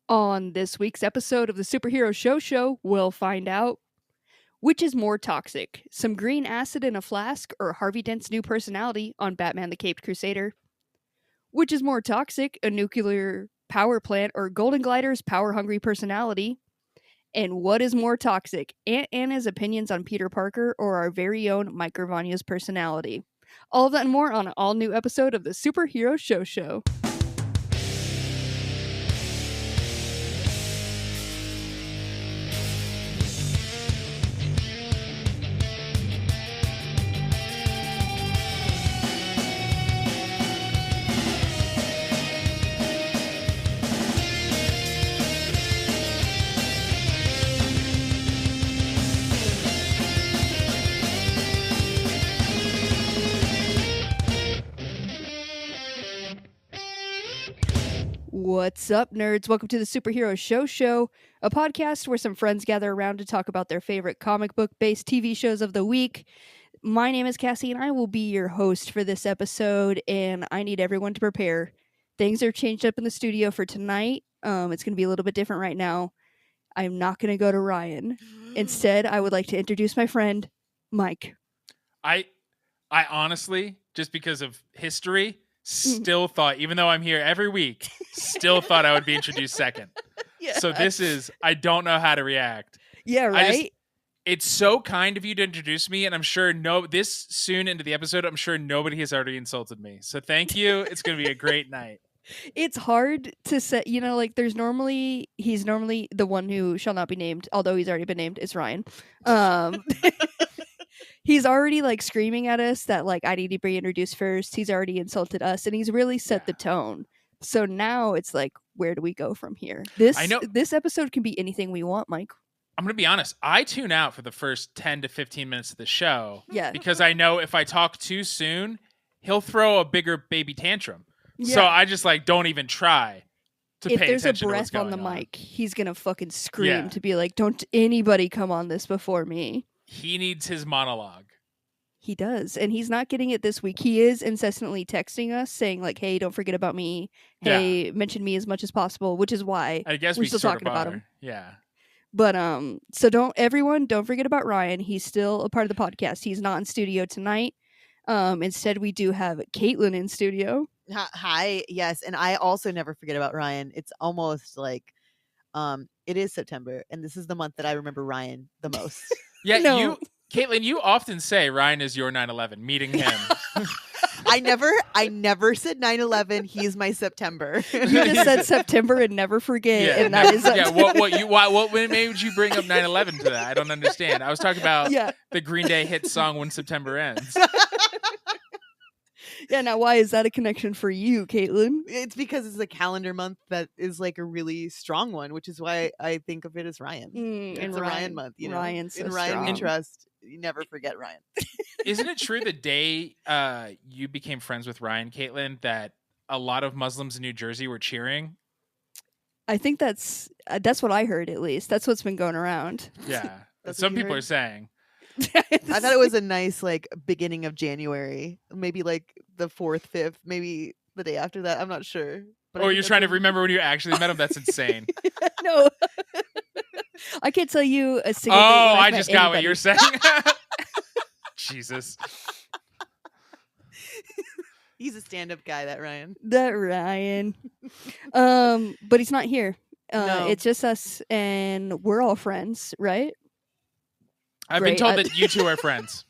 On this week's episode of the Superhero Show, we'll find out which is more toxic, some green acid in a flask or Harvey Dent's new personality on Batman the Caped Crusader. Which is more toxic, a nuclear power plant or Golden Glider's power-hungry personality? And what is more toxic, Aunt Anna's opinions on Peter Parker or our very own Mike Gravagna's personality? All of that and more on an all-new episode of the Superhero Show. What's up, nerds? Welcome to the Superhero Show, a podcast where some friends gather around to talk about their favorite comic book-based TV shows of the week. My name is Cassie, and I will be your host for this episode, and I need everyone to prepare. Things are changed up in the studio for tonight. It's going to be a little bit different right now. I'm not going to go to Ryan. Instead, I would like to introduce my friend, Mike. I honestly, just because of history, still thought, even though I'm here every week, still thought I would be introduced second. Yeah. So this is, I don't know how to react. Yeah, right? It's so kind of you to introduce me, and I'm sure this soon into the episode, I'm sure nobody has already insulted me. So thank you. It's going to be a great night. It's hard to say, he's normally the one who shall not be named, although he's already been named. It's Ryan. He's already screaming at us that I need to be introduced first. He's already insulted us, and he's really set the tone. So now it's where do we go from here? This episode can be anything we want, Mike. I'm going to be honest. I tune out for the first 10 to 15 minutes of the show. Yeah. Because I know if I talk too soon, he'll throw a bigger baby tantrum. Yeah. So I just don't even try to pay attention to what's going on. If there's a breath on the mic, he's going to fucking scream to be like, don't anybody come on this before me. He needs his monologue. He does, and he's not getting it this week. He is incessantly texting us saying hey, don't forget about me. Hey, mention me as much as possible, which is why I guess we're still talking about him. Yeah. But so don't forget about Ryan. He's still a part of the podcast. He's not in studio tonight. Instead, we do have Caitlin in studio. Hi, yes, and I also never forget about Ryan. It's almost it is September, and this is the month that I remember Ryan the most. Yeah, No. Caitlin, you often say Ryan is your 9/11, meeting him. I never said 9/11. He's my September. You just said September and never forget, and that is what made you bring up 9/11 to that? I don't understand. I was talking about the Green Day hit song "When September Ends." Yeah, now why is that a connection for you, Caitlin? It's because it's a calendar month that is a really strong one, which is why I think of it as Ryan. It's a Ryan month, Ryan's so in Ryan strong. we trust. You never forget Ryan. Isn't it true the day you became friends with Ryan, Caitlin, that a lot of Muslims in New Jersey were cheering? I think that's what I heard, at least. That's what's been going around. Yeah. That's Some what you people heard? are saying. I thought it was a nice beginning of January, maybe the 4th, 5th, maybe the day after that. I'm not sure. But You're trying to remember when you actually met him? That's insane. No. I can't tell you a single thing. I just got what you're saying. Jesus. He's a stand-up guy, that Ryan. But he's not here. No. It's just us, and we're all friends, right? I've been told that you two are friends.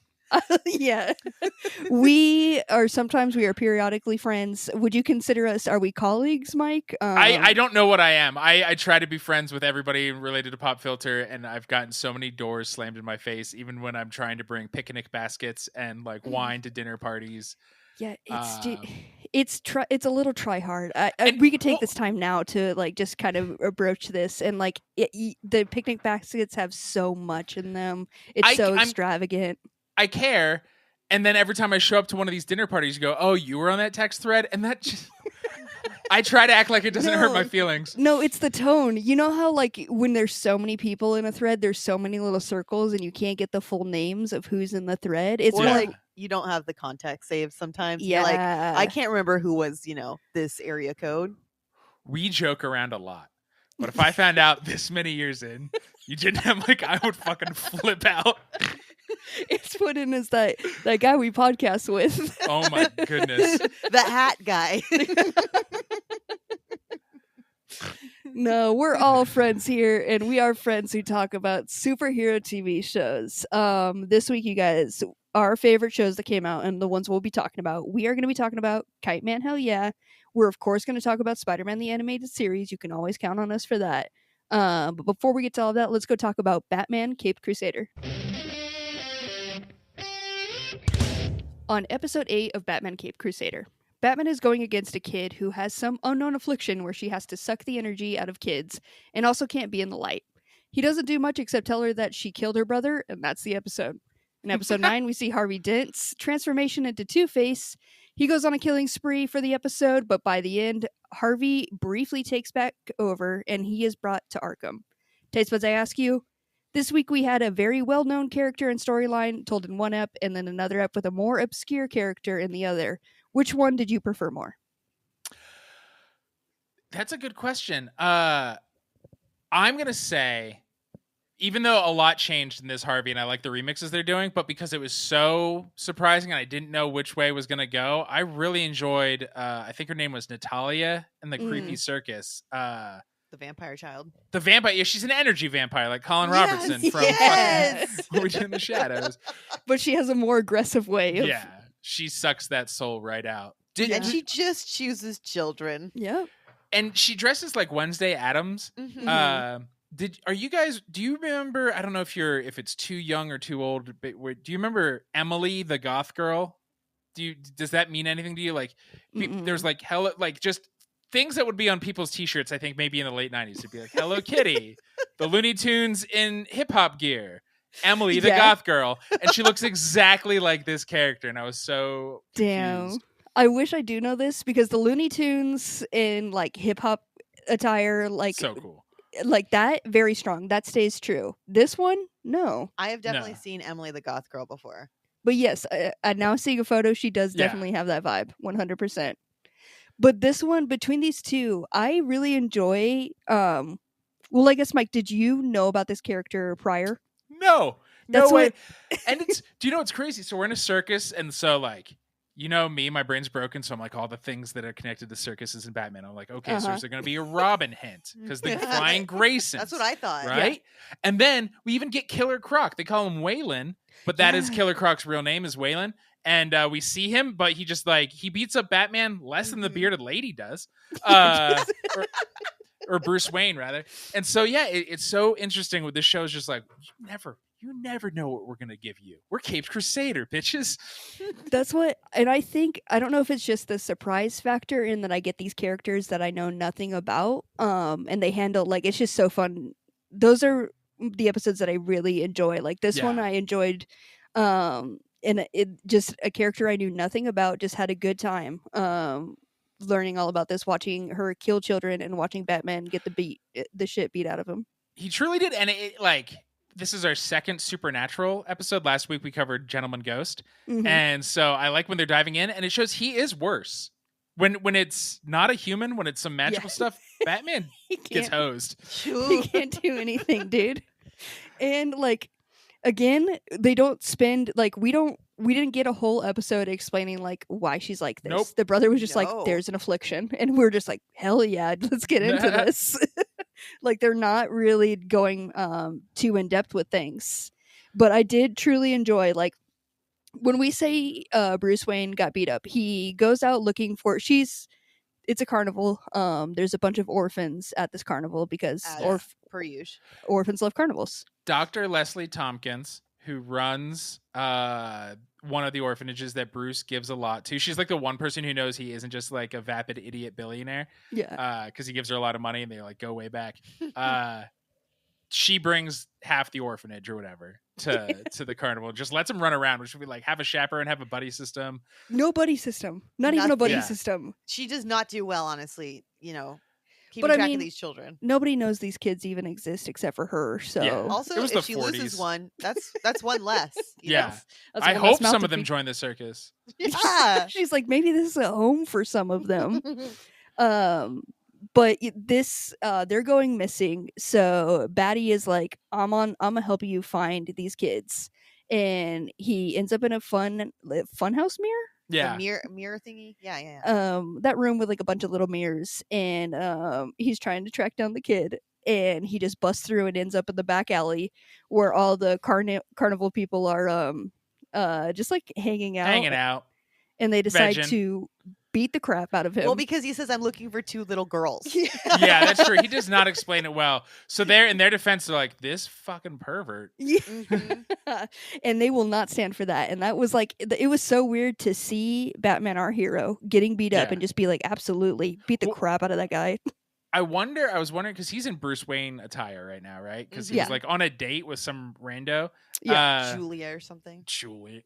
Yeah. We are periodically friends. Would you consider us, are we colleagues, Mike? I don't know what I am. I try to be friends with everybody related to Pop Filter, and I've gotten so many doors slammed in my face, even when I'm trying to bring picnic baskets and wine to dinner parties. Yeah, it's a little try hard. We could take this time now to just kind of broach this, and the picnic baskets have so much in them. It's so extravagant. I care, and then every time I show up to one of these dinner parties, you go, "Oh, you were on that text thread," and that just I try to act like it doesn't hurt my feelings. No, it's the tone. You know how when there's so many people in a thread, there's so many little circles, and you can't get the full names of who's in the thread. It's you don't have the context saved sometimes. Yeah. You're I can't remember who was, this area code. We joke around a lot. But if I found out this many years in, you didn't have like, I would fucking flip out. It's put in as that guy we podcast with. Oh my goodness. The hat guy. No, we're all friends here, and we are friends who talk about superhero TV shows. This week, you guys, our favorite shows that came out and the ones we'll be talking about. We are going to be talking about Kite Man, hell yeah. We're, of course, going to talk about Spider-Man, the animated series. You can always count on us for that. But before we get to all of that, let's go talk about Batman, Caped Crusader. On episode 8 of Batman, Caped Crusader, Batman is going against a kid who has some unknown affliction where she has to suck the energy out of kids and also can't be in the light. He doesn't do much except tell her that she killed her brother, and that's the episode. In episode 9, we see Harvey Dent's transformation into Two-Face. He goes on a killing spree for the episode, but by the end, Harvey briefly takes back over and he is brought to Arkham. Taste buds, I ask you, this week we had a very well-known character and storyline told in one ep, and then another ep with a more obscure character in the other. Which one did you prefer more? That's a good question. I'm going to say, even though a lot changed in this, Harvey, and I like the remixes they're doing, but because it was so surprising and I didn't know which way it was going to go, I really enjoyed, I think her name was Natalia in the Creepy Circus. The vampire child. The vampire, yeah, she's an energy vampire, like Colin Robertson from fucking What We Did in the Shadows. But she has a more aggressive way of... Yeah, she sucks that soul right out. And she just chooses children. Yeah. And she dresses like Wednesday Addams. Mm-hmm. Do you remember, I don't know if it's too young or too old, but do you remember Emily the goth girl? Does that mean anything to you? Like there's like hella, like just things that would be on people's t-shirts, I think maybe in the late 90s. It'd be like Hello Kitty, the Looney Tunes in hip hop gear, Emily the goth girl, and she looks exactly like this character, and I was so confused. Damn. I wish I do know this because the Looney Tunes in like hip hop attire, like so cool. Like that, very strong. That stays true. This one, no. I have definitely seen Emily the goth girl before. But yes, I'm now seeing a photo. She does definitely have that vibe, 100%. But this one, between these two, I really enjoy. Well, I guess, Mike, did you know about this character prior? No way. And do you know what's crazy? So we're in a circus, and so like, you know me, my brain's broken, so I'm like, all the things that are connected to circuses and Batman. I'm like, okay, so there's going to be a Robin hint because the Flying Graysons. That's what I thought. Right? Yeah. And then we even get Killer Croc. They call him Waylon, but that is Killer Croc's real name is Waylon. And we see him, but he just like, he beats up Batman less than the bearded lady does. Or Bruce Wayne, rather. And so, yeah, it's so interesting with this show. Is just like, you never know what we're going to give you. We're Caped Crusader, bitches. That's what, and I think, I don't know if it's just the surprise factor in that I get these characters that I know nothing about, and they handle, like, it's just so fun. Those are the episodes that I really enjoy. Like, this one I enjoyed, and it just, a character I knew nothing about, just had a good time, learning all about this, watching her kill children and watching Batman get the shit beat out of him. He truly did, and it like, this is our second Supernatural episode. Last week we covered Gentleman Ghost. And so I like when they're diving in, and it shows he is worse. When it's not a human, when it's some magical stuff, Batman gets hosed. He can't do anything, dude. And like, again, they don't spend, like, we didn't get a whole episode explaining like why she's like this. Nope. The brother was just like, there's an affliction, and we're just like, hell yeah, let's get into this. Like, they're not really going too in depth with things. But I did truly enjoy, like, when we say Bruce Wayne got beat up, he goes out looking for, it's a carnival. There's a bunch of orphans at this carnival because per usual, orphans love carnivals. Dr. Leslie Tompkins, who runs one of the orphanages that Bruce gives a lot to. She's like the one person who knows he isn't just like a vapid idiot billionaire. Yeah. Because he gives her a lot of money and they like go way back. She brings half the orphanage or whatever to the carnival. Just lets him run around, which would be like, have a chaperone, have a buddy system. No buddy system. Not even a buddy system. She does not do well, honestly, keeping track of these children. Nobody knows these kids even exist except for her. So also, if she loses one, that's one less. Yeah, I hope some of them join the circus. Yeah, she's like, maybe this is a home for some of them. But this they're going missing, so Batty is like, I'm gonna help you find these kids, and he ends up in a funhouse mirror. Yeah. The mirror thingy. Yeah. That room with like a bunch of little mirrors, and he's trying to track down the kid, and he just busts through and ends up in the back alley where all the carnival people are just like hanging out, and they decide Vegging. to beat the crap out of him. Well, because he says, I'm looking for 2 little girls. Yeah, that's true. He does not explain it well. So they're in their defense, they're like, this fucking pervert. Yeah. Mhm. And they will not stand for that. And that was like, it was so weird to see Batman, our hero, getting beat up Yeah. and just be like, absolutely, beat the Well, crap out of that guy. I was wondering, because he's in Bruce Wayne attire right now, right? Because he Yeah. was like on a date with some rando. Yeah. Julia or something. Julie.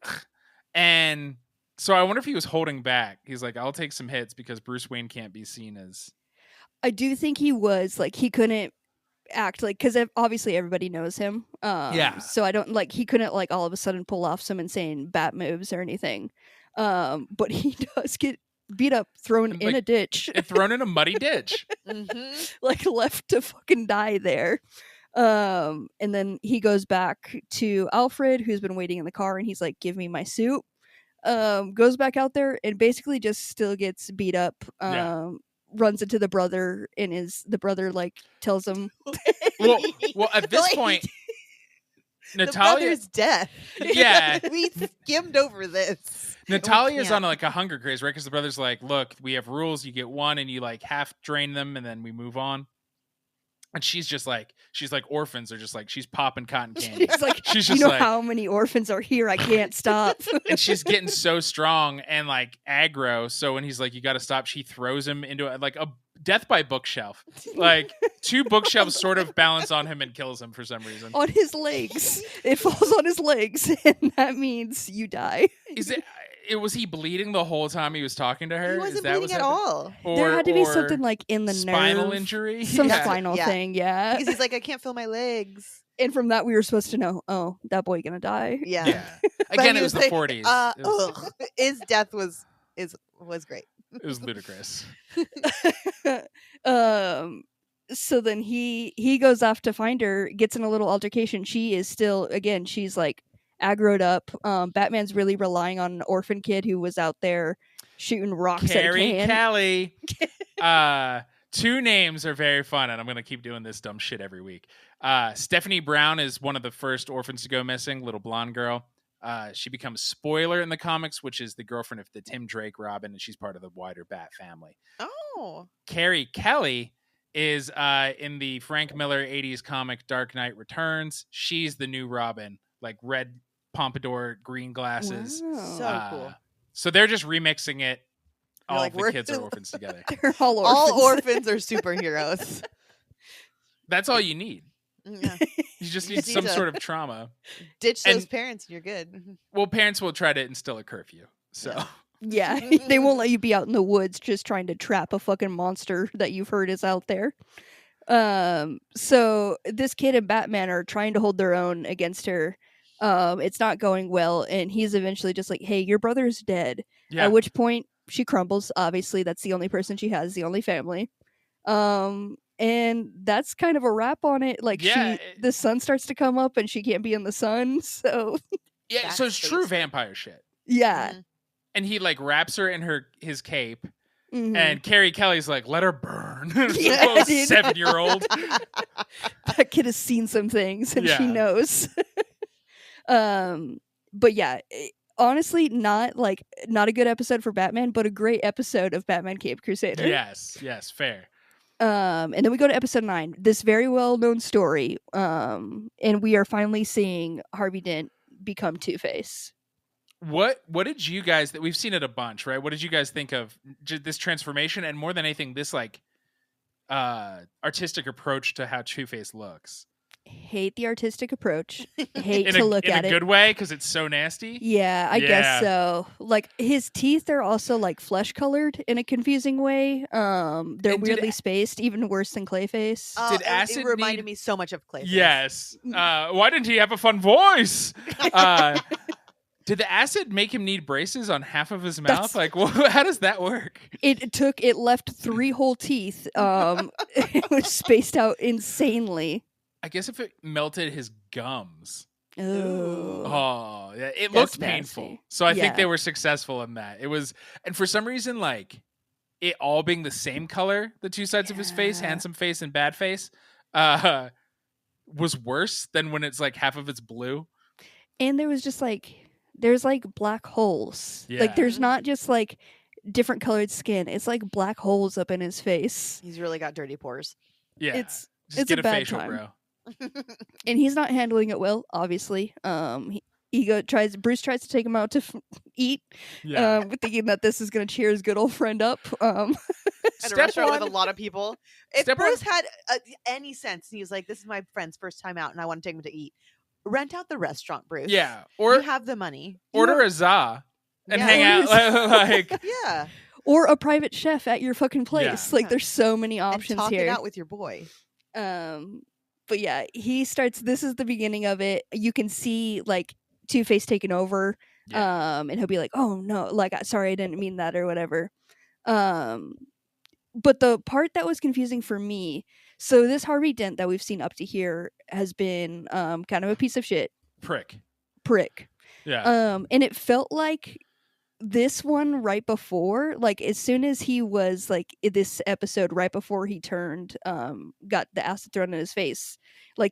And so I wonder if he was holding back. He's like, I'll take some hits because Bruce Wayne can't be seen as. I do think he was like, he couldn't act like, because obviously everybody knows him. Yeah. So I don't like, he couldn't like all of a sudden pull off some insane bat moves or anything. But he does get beat up, thrown in Like, a ditch, and thrown in a muddy ditch. Mhm. like left to fucking die there. And then he goes back to Alfred, who's been waiting in the car, and he's like, give me my suit. Goes back out there and basically just still gets beat up. Yeah. Runs into the brother, and the brother like tells him, Well, at this Like, point, The Natalia, brother's death. Yeah. We skimmed over this. Natalia's can't. on like a hunger craze, right? Because the brother's like, look, we have rules. You get one, and you like half drain them, and then we move on. And she's like orphans are just like, she's popping cotton candy. it's like, She's you just know like, how many orphans are here? I can't stop. and she's getting so strong and like aggro. So when he's like, you got to stop, she throws him into like a death by bookshelf. Like 2 bookshelves sort of balance on him and kills him for some reason. On his legs. It falls on his legs, and that means you die. Is it? Was he bleeding the whole time he was talking to her? He Is wasn't that bleeding what's at happening? all. There had to be or something like in the spinal nerve, injury. some Yeah. spinal Yeah. thing, yeah. Because he's like, I can't feel my legs. And from that, we were supposed to know, oh, that boy gonna die. Yeah. Yeah. But Again, he it was the like, 40s. It was, ugh. His death was great. it was ludicrous. So then he goes off to find her, gets in a little altercation. She is still, again, she's like aggroed up. Batman's really relying on an orphan kid who was out there shooting rocks Carrie at a can. Kelly. 2 names are very fun, and I'm going to keep doing this dumb shit every week. Stephanie Brown is one of the first orphans to go missing, little blonde girl. She becomes Spoiler in the comics, which is the girlfriend of the Tim Drake Robin, and she's part of the wider Bat family. Oh. Carrie Kelly is in the Frank Miller 80s comic Dark Knight Returns. She's the new Robin, like red pompadour, green glasses. Wow. So cool. So they're just remixing it. They're All like, of the we're- kids are orphans together. They're all orphans. All orphans are superheroes. That's all you need. Yeah. You just You need just some need to- sort of trauma. Ditch those And- parents and you're good. Well, parents will try to instill a curfew. So Yeah, they won't let you be out in the woods just trying to trap a fucking monster that you've heard is out there. So this kid and Batman are trying to hold their own against her. It's not going well, and he's eventually just like, "Hey, your brother's dead." yeah, At which point she crumbles. Obviously, that's the only person she has, the only family. And that's kind of a wrap on it. Like Yeah, the sun starts to come up, and she can't be in the sun. So yeah. So it's true Backspace. vampire shit. yeah. Mhm. And he like wraps her in his cape, Mhm. and Carrie Kelly's like, "Let her burn." Yeah, Little dude. 7-year-old. That kid has seen some things and she Yeah. knows. But yeah, honestly, not a good episode for Batman, but a great episode of Batman Cape Crusader. Yes, fair. And then we go to episode 9, this very well known story. And we are finally seeing Harvey Dent become Two-Face. What did you guys that we've seen it a bunch, right? What did you guys think of this transformation, and more than anything, this like artistic approach to how Two-Face looks? Hate the artistic approach. Hate In to a, look in at a it. good way, because it's so nasty. Yeah, I Yeah. guess so. Like his teeth are also like flesh colored in a confusing way. They're And did weirdly a- spaced, even worse than Clayface. Did It acid reminded need- me so much of Clayface. Yes. Why didn't he have a fun voice? Did the acid make him need braces on half of his That's- mouth? Like, how does that work? It left 3 whole teeth. It was spaced out insanely. I guess if it melted his gums. Oh. Oh, yeah, it That's looked painful. nasty. So I think Yeah. they were successful in that. It was, and for some reason, like it all being the same color, the two sides of his face, Yeah. handsome face and bad face, was worse than when it's like half of it's blue. And there was just there's black holes. Yeah. There's not just different colored skin. It's black holes up in his face. He's really got dirty pores. Yeah, It's just a get a bad facial, time. bro. And he's not handling it well, obviously. Bruce tries to take him out to eat, Yeah, thinking that this is going to cheer his good old friend up. At a Step restaurant with one- a lot of people. If Step Bruce had any sense, and he was like, "This is my friend's first time out, and I want to take him to eat," rent out the restaurant, Bruce. yeah. you Or have the money. You order have- a za and Yeah. hang out. Like, yeah, Or a private chef at your fucking place. Yeah. There's so many and options talk here. it out with your boy. But yeah, he starts. This is the beginning of it. You can see Two-Face taking over. And he'll be like, "Oh no, sorry, I didn't mean that," or whatever. But the part that was confusing for me, so this Harvey Dent that we've seen up to here has been kind of a piece of shit prick. Yeah. Yeah, And it felt like this one right before, as soon as he was in this episode, right before he turned, got the acid thrown in his face,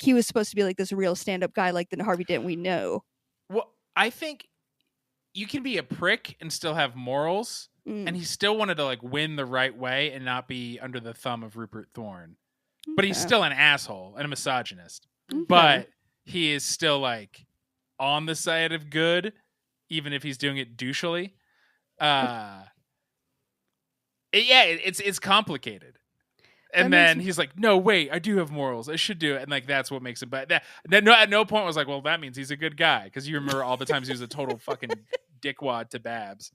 he was supposed to be this real stand-up guy, the Harvey Dent we know. well, I think you can be a prick and still have morals, and he still wanted to win the right way and not be under the thumb of Rupert Thorne. But he's Okay. still an asshole and a misogynist. Okay. But he is still on the side of good, even if he's doing it douchily. It's complicated. And That then makes- he's like, "No, wait, I do have morals. I should do it." And that's what makes him bad. At no point was like, "Well, that means he's a good guy," because you remember all the times he was a total fucking dickwad to Babs.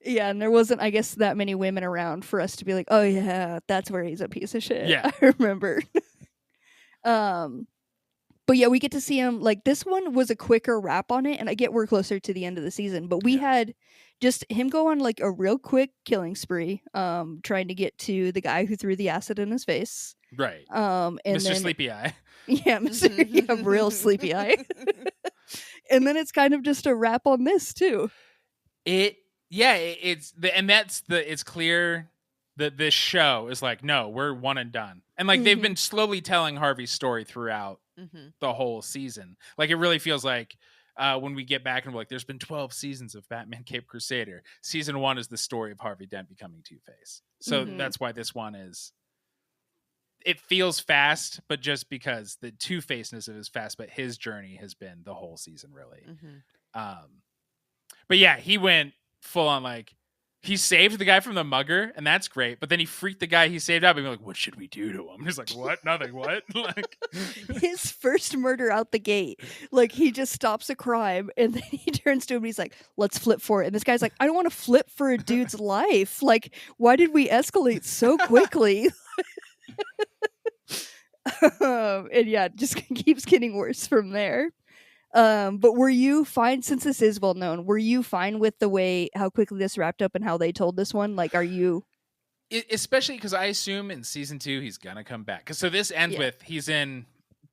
Yeah, and there wasn't, I guess, that many women around for us to be like, "Oh yeah, that's where he's a piece of shit." Yeah. I remember. But yeah, we get to see him. This one was a quicker wrap on it, and I get we're closer to the end of the season, but we had just him go on a real quick killing spree, trying to get to the guy who threw the acid in his face. Right. And Mr. then Sleepy Eye. yeah, real sleepy eye. And then it's kind of just a wrap on this too. It's clear that this show is no, we're one and done. And they've been slowly telling Harvey's story throughout the whole season. It really feels like when we get back and we're like, there's been 12 seasons of Batman Cape Crusader. Season 1 is the story of Harvey Dent becoming Two-Face. So that's why this one it feels fast, but just because the two-facedness of it is fast, but his journey has been the whole season, really. But yeah, he went full on he saved the guy from the mugger, and that's great. But then he freaked the guy he saved up and be like, "What should we do to him?" He's like, "What? Nothing. What?" His first murder out the gate. He just stops a crime and then he turns to him and he's like, "Let's flip for it." And this guy's like, "I don't want to flip for a dude's life. Why did we escalate so quickly?" And yeah, it just keeps getting worse from there. But were you fine, since this is well known, were you fine with the way how quickly this wrapped up and how they told this one? Are you Especially because I assume in season 2 he's gonna come back. Because so this ends with he's in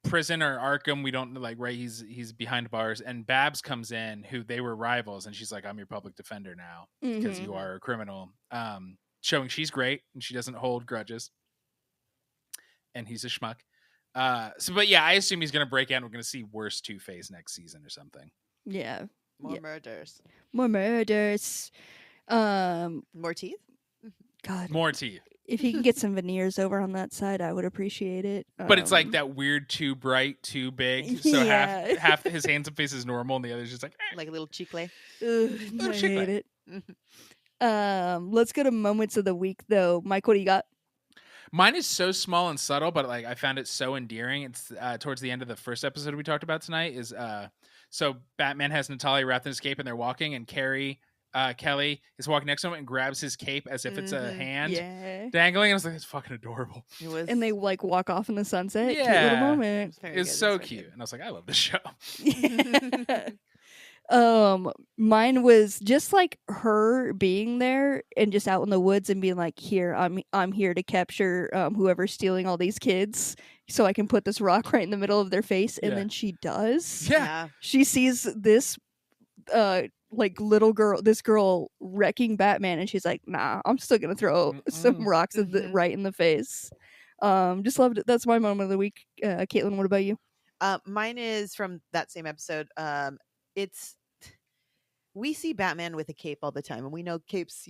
prison or Arkham. We don't right. He's behind bars, and Babs comes in, who they were rivals, and she's like, "I'm your public defender now because you are a criminal." Showing she's great and she doesn't hold grudges, and he's a schmuck. But yeah, I assume he's gonna break out and we're gonna see worse Two-Face next season or something. Yeah. More murders. More murders. More teeth. God. More teeth. If he can get some veneers over on that side, I would appreciate it. But it's that weird, too bright, too big. So Yeah. half his handsome face is normal, and the other's just Like a little chicle. Ugh, Little I chick hate light. it. Let's go to moments of the week, though. Mike, what do you got? Mine is so small and subtle, but I found it so endearing. It's towards the end of the first episode we talked about tonight. Is so Batman has Natalia wrapped in his cape, and they're walking, and Kelly is walking next to him and grabs his cape as if it's a hand Yeah. dangling. And I was like, it's fucking adorable. It was. And they walk off in the sunset. Cute Yeah. little moment. very It's good, so very cute. good. And I was like, I love this show. Mine was just like her being there and just out in the woods and being like, "Here, I'm here to capture whoever's stealing all these kids, so I can put this rock right in the middle of their face." And Yeah. then she does. Yeah. She sees this like this girl wrecking Batman, and she's like, "Nah, I'm still gonna throw some rocks right in the face." Just loved it. That's my moment of the week. Caitlin, what about you? Mine is from that same episode. It's we see Batman with a cape all the time, and we know capes,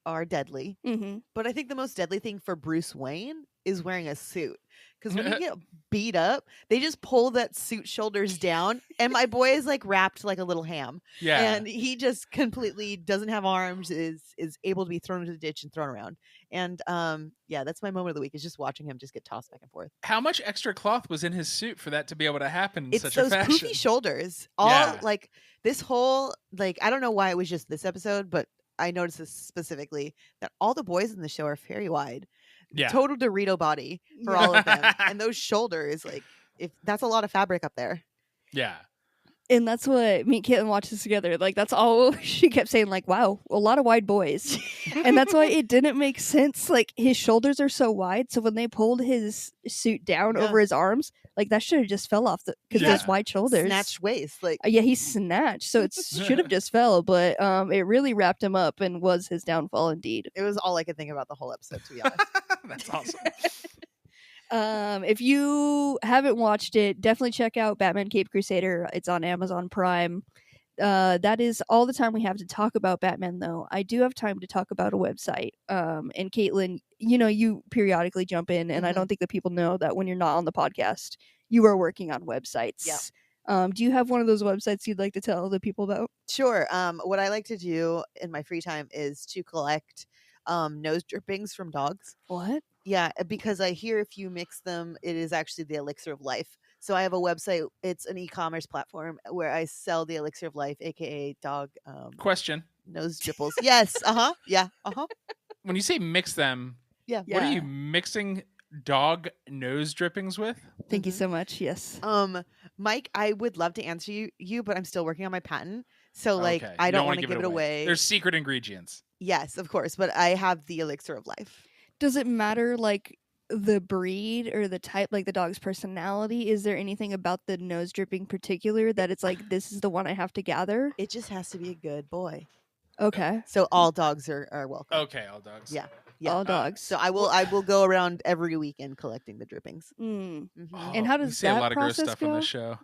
are deadly. Mm-hmm. But I think the most deadly thing for Bruce Wayne is wearing a suit. Because when you get beat up, they just pull that suit shoulders down, and my boy is like wrapped like a little ham. Yeah. And he just completely doesn't have arms, is able to be thrown into the ditch and thrown around. And yeah, that's my moment of the week, is just watching him just get tossed back and forth. How much extra cloth was in his suit for that to be able to happen in It's such those a fashion? poofy shoulders. Like this whole, like, I don't know why it was just this episode, but I noticed this specifically, that all the boys in the show are very wide. Yeah. Total Dorito body for all of them. And those shoulders, like, if that's a lot of fabric up there. Yeah. And that's what me and Caitlin watched this together. Like, that's all she kept saying, like, wow, a lot of wide boys. And that's why it didn't make sense. Like, his shoulders are so wide. So when they pulled his suit down over his arms, like, that should have just fell off because those wide shoulders. Snatched waist. Like, yeah, he snatched. So it should have just fell. But it really wrapped him up and was his downfall indeed. It was all I could think about the whole episode, to be honest. That's awesome. If you haven't watched it, definitely check out Batman Cape Crusader. It's on Amazon Prime. That is all the time we have to talk about Batman, though. I do have time to talk about a website. And Caitlin, you periodically jump in, and I don't think that people know that when you're not on the podcast, you are working on websites. Yeah. Do you have one of those websites you'd like to tell the people about? Sure. What I like to do in my free time is to collect nose drippings from dogs. What? Yeah, because I hear if you mix them, it is actually the elixir of life. So I have a website. It's an e-commerce platform where I sell the elixir of life, aka dog Question. nose dripples. Yes. Yeah. When you say mix them, Yeah. what are you mixing dog nose drippings with? Thank you so much. Yes. Mike, I would love to answer you, but I'm still working on my patent. So like, Okay. I You don't want to give it away. There's secret ingredients. Yes, of course, but I have the elixir of life. Does it matter, like, the breed or the type, like the dog's personality? Is there anything about the nose dripping particular that it's like, this is the one I have to gather? It just has to be a good boy. Okay. So all dogs are welcome. Okay, all dogs. Yeah. All dogs. So I will go around every weekend collecting the drippings. Mm. Oh, And how we does say a that lot of gross process stuff go? on this show.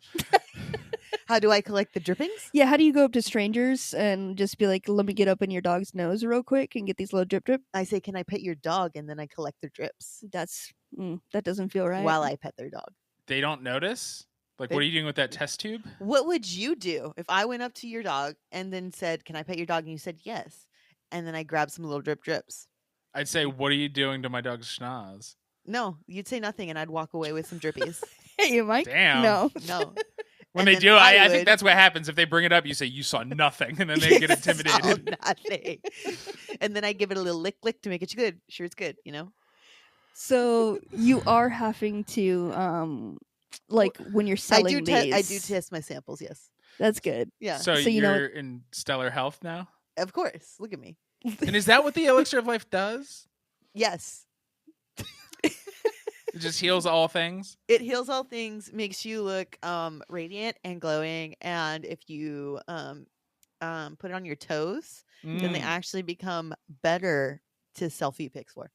How do I collect the drippings? Yeah, how do you go up to strangers and just be like, let me get up in your dog's nose real quick and get these little drip? I say, can I pet your dog? And then I collect their drips That doesn't feel right. while I pet their dog. They don't notice? Like, what are you doing with that test tube? What would you do if I went up to your dog and then said, can I pet your dog? And you said yes. And then I grabbed some little drips. I'd say, what are you doing to my dog's schnoz? No, you'd say nothing and I'd walk away with some drippies. Hey, Mike? Damn. No. No. When And they then do, I think would- that's what happens. If they bring it up, you say, you saw nothing. And then they get Yes, intimidated. saw nothing. And then I give it a little lick to make it good. Sure, it's good, So you are having to, like, when you're selling these. I do test my samples, yes. That's good. Yeah. So So you know- you're in stellar health now? Of course. Look at me. And is that what the elixir of life does? Yes. It just heals all things? It heals all things, makes you look radiant and glowing, and if you put it on your toes, then they Mm. actually become better to selfie pics for.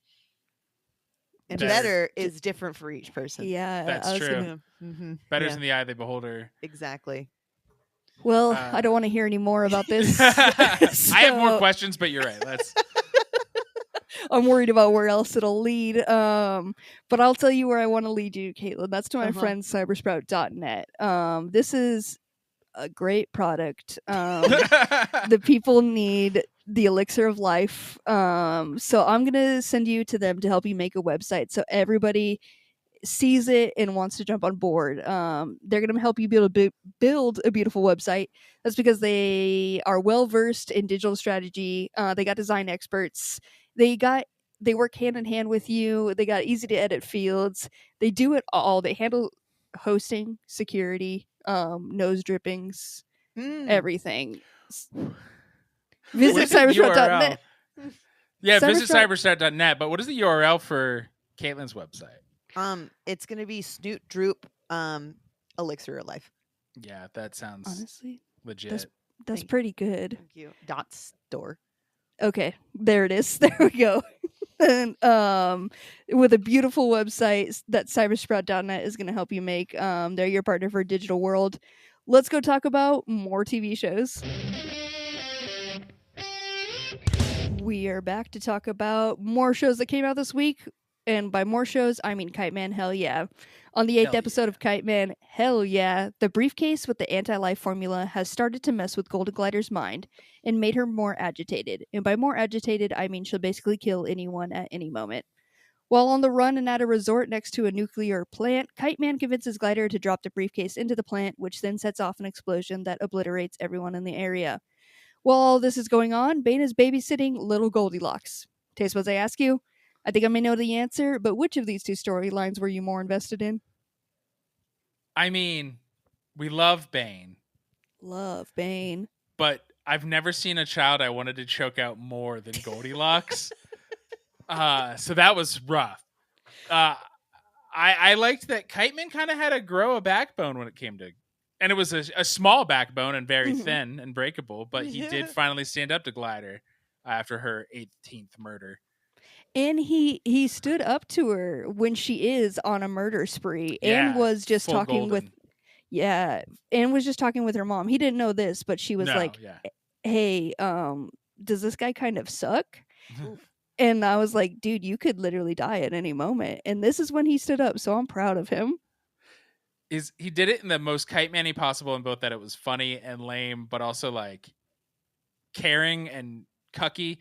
And Better. better is different for each person. Yeah. That's I was true. gonna- Mm-hmm. Better's in the eye of the beholder. Exactly. Well, I don't want to hear any more about this. I have more So- questions, but you're right. Let's. I'm worried about where else it'll lead. But I'll tell you where I want to lead you, Caitlin. That's to my friend cybersprout.net. This is a great product. The people need the elixir of life. So I'm gonna send you to them to help you make a website so everybody sees it and wants to jump on board. They're gonna help you build a beautiful website. That's because they are well versed in digital strategy. They got design experts. They work hand in hand with you. They got easy to edit fields. They do it all. They handle hosting, security, nose drippings, everything. What Visit is the cybersprout.net. Yeah, visit Cybersprout- cybersprout.net. But what is the URL for Caitlin's website? It's gonna be Snoot Droop Elixir of Life. Yeah, that sounds Honestly, legit. that's pretty good. Thank you. .store. Okay, there it is. There we go. And with a beautiful website that cybersprout.net is going to help you make. They're your partner for a digital world. Let's go talk about more TV shows. We are back to talk about more shows that came out this week. And by more shows, I mean Kite Man, hell yeah. On the 8th Hell episode yeah. of Kite Man, hell yeah, the briefcase with the anti-life formula has started to mess with Golden Glider's mind and made her more agitated. And by more agitated, I mean she'll basically kill anyone at any moment. While on the run and at a resort next to a nuclear plant, Kite Man convinces Glider to drop the briefcase into the plant, which then sets off an explosion that obliterates everyone in the area. While all this is going on, Bane is babysitting little Goldilocks. Taste what I ask you? I think I may know the answer, but which of these two storylines were you more invested in? I mean, we love Bane, Love Bane. but I've never seen a child I wanted to choke out more than Goldilocks. So that was rough. I liked that Kite Man kind of had to grow a backbone when it came to, and it was a small backbone and very thin and breakable, but he did finally stand up to Glider after her 18th murder. And he stood up to her when she is on a murder spree and Yeah, was just full talking with golden. and was just talking with her mom. He didn't know this, but she was No, like, yeah. "Hey, does this guy kind of suck?" And I was like, "Dude, you could literally die at any moment." And this is when he stood up, so I'm proud of him. He did it in the most Kite Man-y possible in both that it was funny and lame, but also like caring and cucky.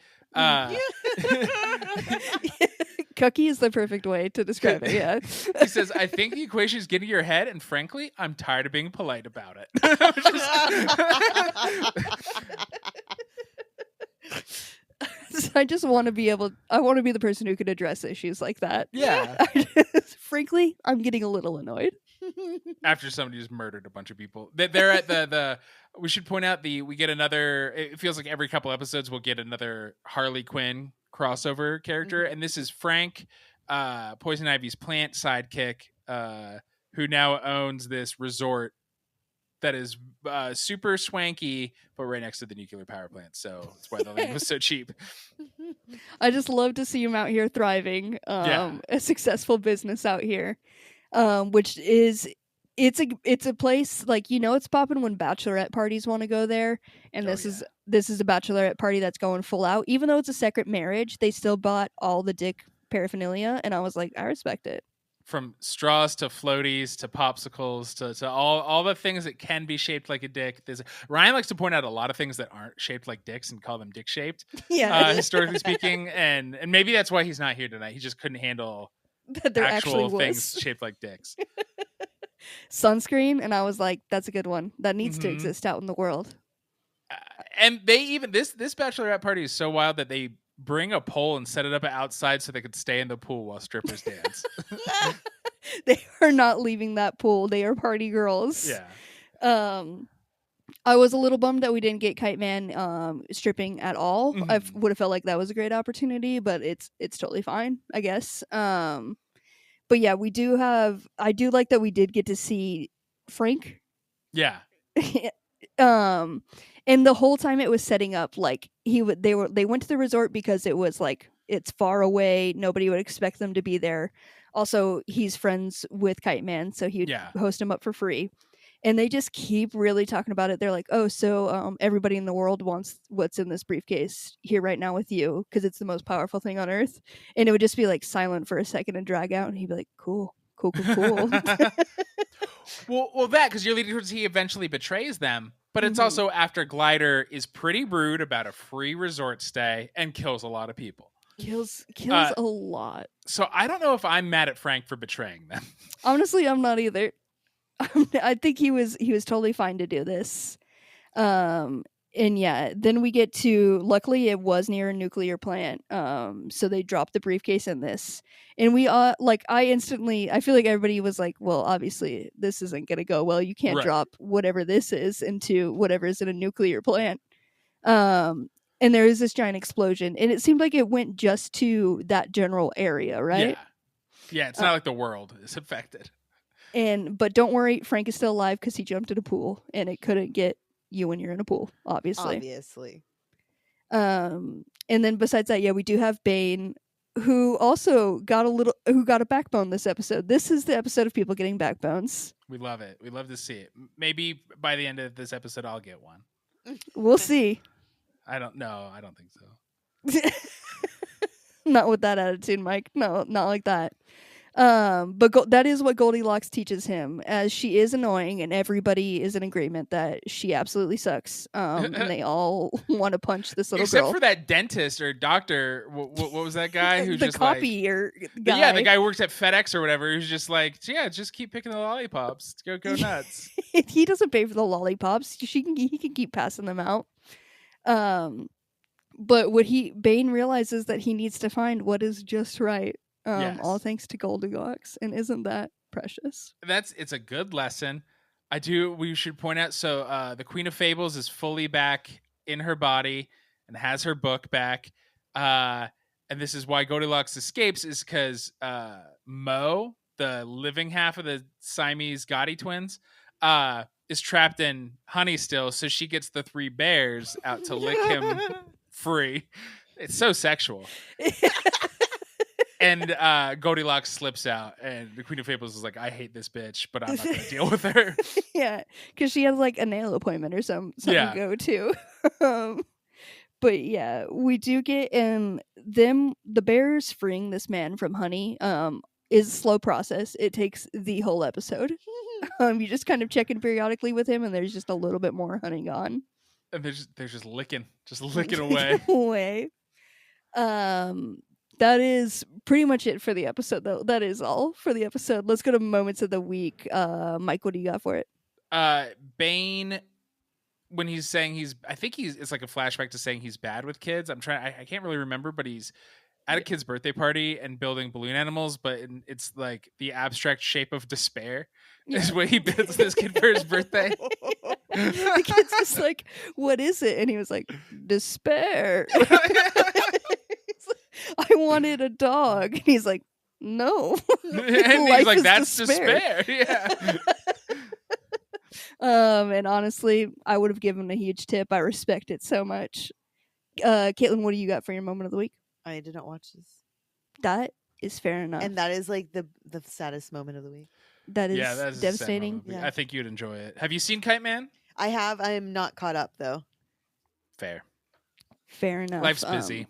Cookie is the perfect way to describe it. Yeah. He says, "I think the equation is getting to your head, and frankly, I'm tired of being polite about it." I just want to be I want to be the person who could address issues like that. Yeah. Frankly, I'm getting a little annoyed. After somebody just murdered a bunch of people, they're at the. We should point out we get another. It feels like every couple episodes we'll get another Harley Quinn crossover character, and this is Frank, Poison Ivy's plant sidekick, who now owns this resort that is super swanky, but right next to the nuclear power plant. So that's why the land was so cheap. I just love to see him out here thriving. A successful business out here, which is it's a place like it's popping when bachelorette parties want to go there, and this is a bachelorette party that's going full out. Even though it's a secret marriage, they still bought all the dick paraphernalia, and I was like, I respect it. From straws to floaties to popsicles to all the things that can be shaped like a dick. Ryan likes to point out a lot of things that aren't shaped like dicks and call them dick shaped. Yeah, historically speaking, and maybe that's why he's not here tonight. He just couldn't handle that they're actual actually things shaped like dicks. Sunscreen, and I was like, that's a good one. That needs to exist out in the world. And they even this bachelorette party is so wild that they bring a pole and set it up outside so they could stay in the pool while strippers dance. They are not leaving that pool. They are party girls. Yeah. I was a little bummed that we didn't get Kite Man stripping at all. I would have felt like that was a great opportunity, but it's totally fine, I guess. But yeah, I do like that we did get to see Frank. Yeah. And the whole time it was setting up like they went to the resort because it was like it's far away, nobody would expect them to be there. Also, he's friends with Kite Man, so he'd host him up for free. And they just keep really talking about it. They're like, "Oh, so everybody in the world wants what's in this briefcase here right now with you because it's the most powerful thing on earth." And it would just be like silent for a second and drag out, and he'd be like, "Cool." Well, that because you're leading towards he eventually betrays them, but it's also after Glider is pretty rude about a free resort stay and kills a lot of people. Kills a lot. So I don't know if I'm mad at Frank for betraying them. Honestly, I'm not either. I think he was totally fine to do this. And yeah, then we get to, luckily it was near a nuclear plant. So they dropped the briefcase in this. And we I feel like everybody was like, well, obviously this isn't going to go well. You can't Right. drop whatever this is into whatever is in a nuclear plant. And there is this giant explosion. And it seemed like it went just to that general area, right? Yeah, it's not like the world is affected. But don't worry, Frank is still alive because he jumped in a pool and it couldn't get you when you're in a pool, obviously. And then besides that, yeah, we do have Bane, who also got a backbone this episode. This is the episode of people getting backbones. We love it. We love to see it. Maybe by the end of this episode, I'll get one. We'll see. I don't think so. Not with that attitude, Mike. No, not like that. But that is what Goldilocks teaches him, as she is annoying and everybody is in agreement that she absolutely sucks. And they all want to punch this little Except girl. for that dentist or doctor. What was that guy who the just copier guy? Yeah, the guy who works at FedEx or whatever. Who's just like, yeah, just keep picking the lollipops. Go nuts. He doesn't pay for the lollipops. He can keep passing them out. But Bane realizes that he needs to find what is just right. Yes. All thanks to Goldilocks, and isn't that precious? It's a good lesson. We should point out, so the Queen of Fables is fully back in her body and has her book back. And this is why Goldilocks escapes, is because Mo, the living half of the Siamese Gotti twins, is trapped in honey still, so she gets the three bears out to lick him free. It's so sexual. And Goldilocks slips out, and the Queen of Fables is like, I hate this bitch, but I'm not going to deal with her. Yeah, because she has like a nail appointment or something to go to. But yeah, we do get the bears freeing this man from honey is a slow process. It takes the whole episode. You just kind of check in periodically with him, and there's just a little bit more honey gone. And they're just licking away. That is pretty much it for the episode, though. That is all for the episode. Let's go to moments of the week. Mike, what do you got for it? Bane, when he's saying it's like a flashback to saying he's bad with kids. I can't really remember, but he's at a kid's birthday party and building balloon animals, but it's like the abstract shape of despair is what he builds this kid for his birthday. The kid's just like, what is it? And he was like, despair. I wanted a dog. And he's like, no. And he's like, that's despair. Yeah. And honestly, I would have given a huge tip. I respect it so much. Caitlin, what do you got for your moment of the week? I did not watch this. That is fair enough. And that is like the saddest moment of the week. That is devastating. Yeah. I think you'd enjoy it. Have you seen Kite Man? I have. I am not caught up though. Fair enough. Life's busy.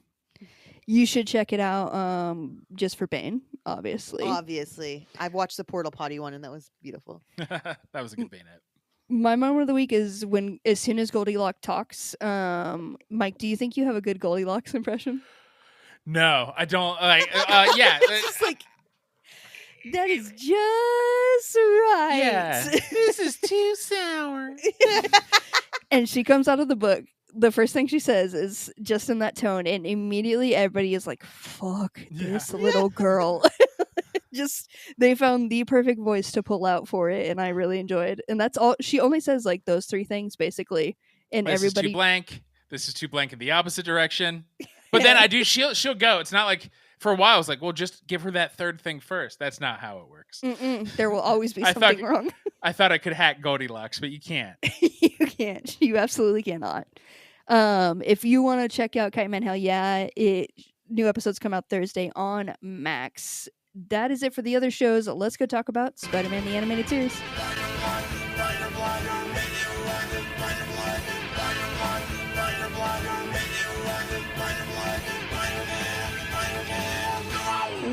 You should check it out just for Bane, obviously. I've watched the Portal Potty one, and that was beautiful. That was a good Bane ep. My moment of the week is as soon as Goldilocks talks. Mike, do you think you have a good Goldilocks impression? No, I don't. Yeah. It's like, that is just right. Yeah. This is too sour. And she comes out of the book. The first thing she says is just in that tone, and immediately everybody is like, fuck this little girl. They found the perfect voice to pull out for it, and I really enjoyed. And that's all. She only says like those three things basically, and this everybody is too blank. This is too blank in the opposite direction. But then she'll go. It's not like, for a while I was like, well, just give her that third thing first. That's not how it works. There will always be something wrong. I thought I could hack Goldilocks, but you can't. You can't. You absolutely cannot. If you want to check out Kite Man, hell yeah, new episodes come out Thursday on Max. That is it for the other shows. Let's go talk about Spider-Man the Animated Series.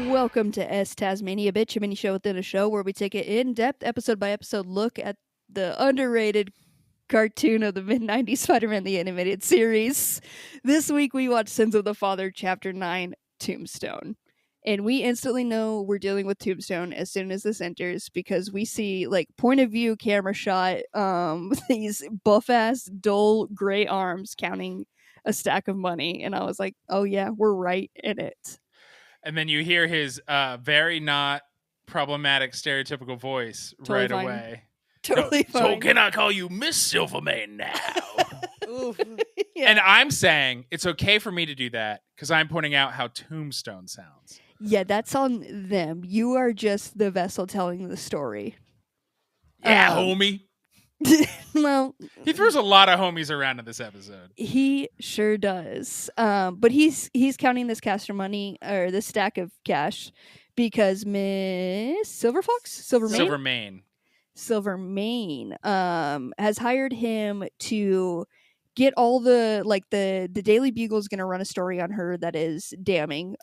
Welcome to S Tasmania Bitch, a mini show within a show where we take an in-depth, episode-by-episode look at the underrated cartoon of the mid-90s Spider-Man the Animated Series. This week we watched Sins of the Father, Chapter 9, Tombstone. And we instantly know we're dealing with Tombstone as soon as this enters because we see like point of view camera shot these buff ass dull gray arms counting a stack of money, and I was like, oh yeah, we're right in it. And then you hear his very not problematic stereotypical voice Totally right fine. away. Totally So fine. can I call you Miss Silvermane now? Oof. Yeah. And I'm saying it's okay for me to do that because I'm pointing out how Tombstone sounds. Yeah, that's on them. You are just the vessel telling the story. Yeah, homie. Well, He throws a lot of homies around in this episode. he sure does. But he's counting this cash of money or this stack of cash because Miss Silvermane Silvermane. has hired him to get all the Daily Bugle's gonna run a story on her that is damning.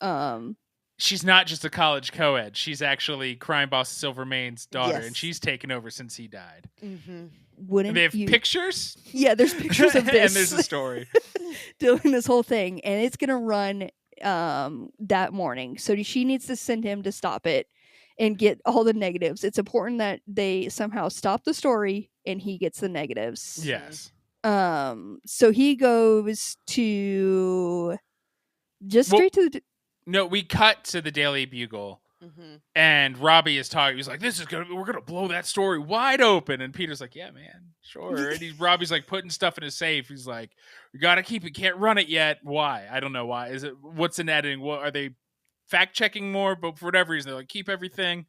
She's not just a college co-ed. She's actually crime boss Silvermane's daughter, Yes. and she's taken over since he died. Mm-hmm. Wouldn't They have you? pictures? Yeah, there's pictures of this. And there's a story. doing this whole thing, and it's gonna run that morning. So she needs to send him to stop it and get all the negatives. It's important that they somehow stop the story and he gets the negatives. Yes. So he goes to just Well- straight to the No, we cut to the Daily Bugle, Mm-hmm. and Robbie is talking. He's like, we're gonna blow that story wide open." And Peter's like, "Yeah, man, sure." And Robbie's like putting stuff in his safe. He's like, "We gotta keep it. Can't run it yet. Why? I don't know why. Is it what's in editing? What are they fact checking more? But for whatever reason, they're like, keep everything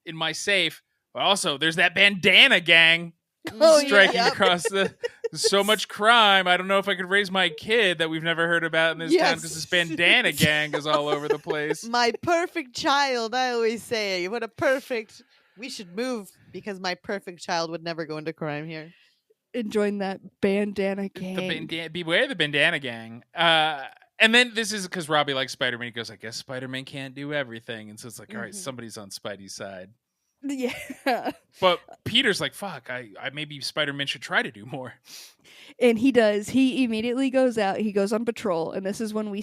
in my safe. But also, there's that bandana gang striking across the. So much crime. I don't know if I could raise my kid that we've never heard about in this town because this bandana gang is all over the place. My perfect child, I always say. What a perfect. We should move because my perfect child would never go into crime here. enjoying that bandana gang. Beware the bandana gang. And then this is because Robbie likes Spider-Man. He goes, I guess Spider-Man can't do everything. And so it's like, all right, somebody's on Spidey's side. Yeah. But Peter's like, fuck, I maybe Spider-Man should try to do more. And he does. He immediately goes out. He goes on patrol. And this is when we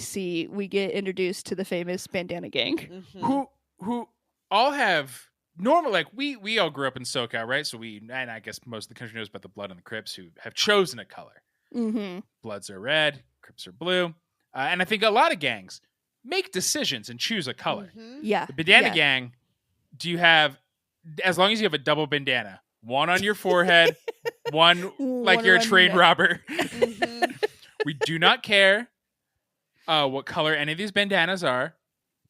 get introduced to the famous bandana gang. Mm-hmm. Who all have normal, like we all grew up in SoCal, right? So and I guess most of the country knows about the Blood and the Crips who have chosen a color. Mm-hmm. Bloods are red, Crips are blue. And I think a lot of gangs make decisions and choose a color. Mm-hmm. Yeah. The bandana gang, do you have, as long as you have a double bandana, one on your forehead, one like you're a trained robber. Mm-hmm. We do not care what color any of these bandanas are.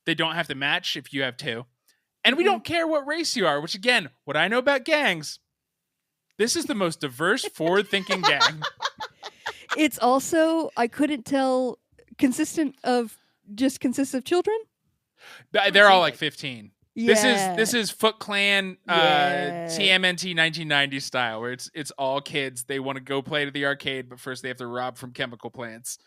They don't have to match if you have two. And we don't care what race you are, which again, what I know about gangs, this is the most diverse, forward-thinking gang. It's also, I couldn't tell, consists of children? They're all like 15. Yeah. This is Foot Clan Yeah. TMNT 1990 style, where it's all kids. They want to go play to the arcade, but first they have to rob from chemical plants.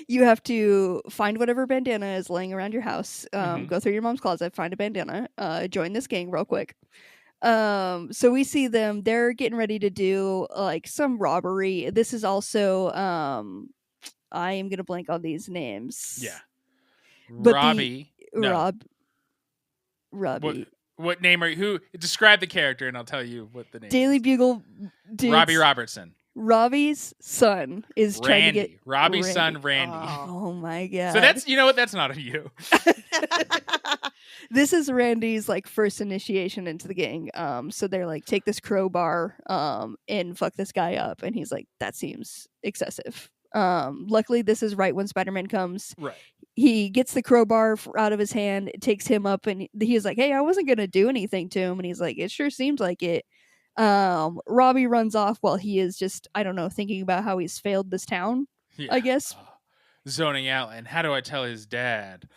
You have to find whatever bandana is laying around your house. Mhm. Go through your mom's closet, find a bandana. Join this gang real quick. So we see them. They're getting ready to do like some robbery. This is also I am gonna blank on these names. Yeah. But Robbie. No. Robbie. What name are you? Who? Describe the character, and I'll tell you what the name. Daily is. Bugle. Dudes, Robbie Robertson. Robbie's son is trying to get Robbie's Randy. son, Randy. Oh my god! So that's that's not on you. This is Randy's like first initiation into the gang. So they're like, take this crowbar, and fuck this guy up, and he's like, that seems excessive. Luckily, this is right when Spider-Man comes. Right. He gets the crowbar out of his hand, takes him up, and he's like, hey, I wasn't gonna do anything to him, and he's like, it sure seems like it. Robbie runs off while he is just, I don't know, thinking about how he's failed this town. Yeah. I guess. Zoning out, and how do I tell his dad?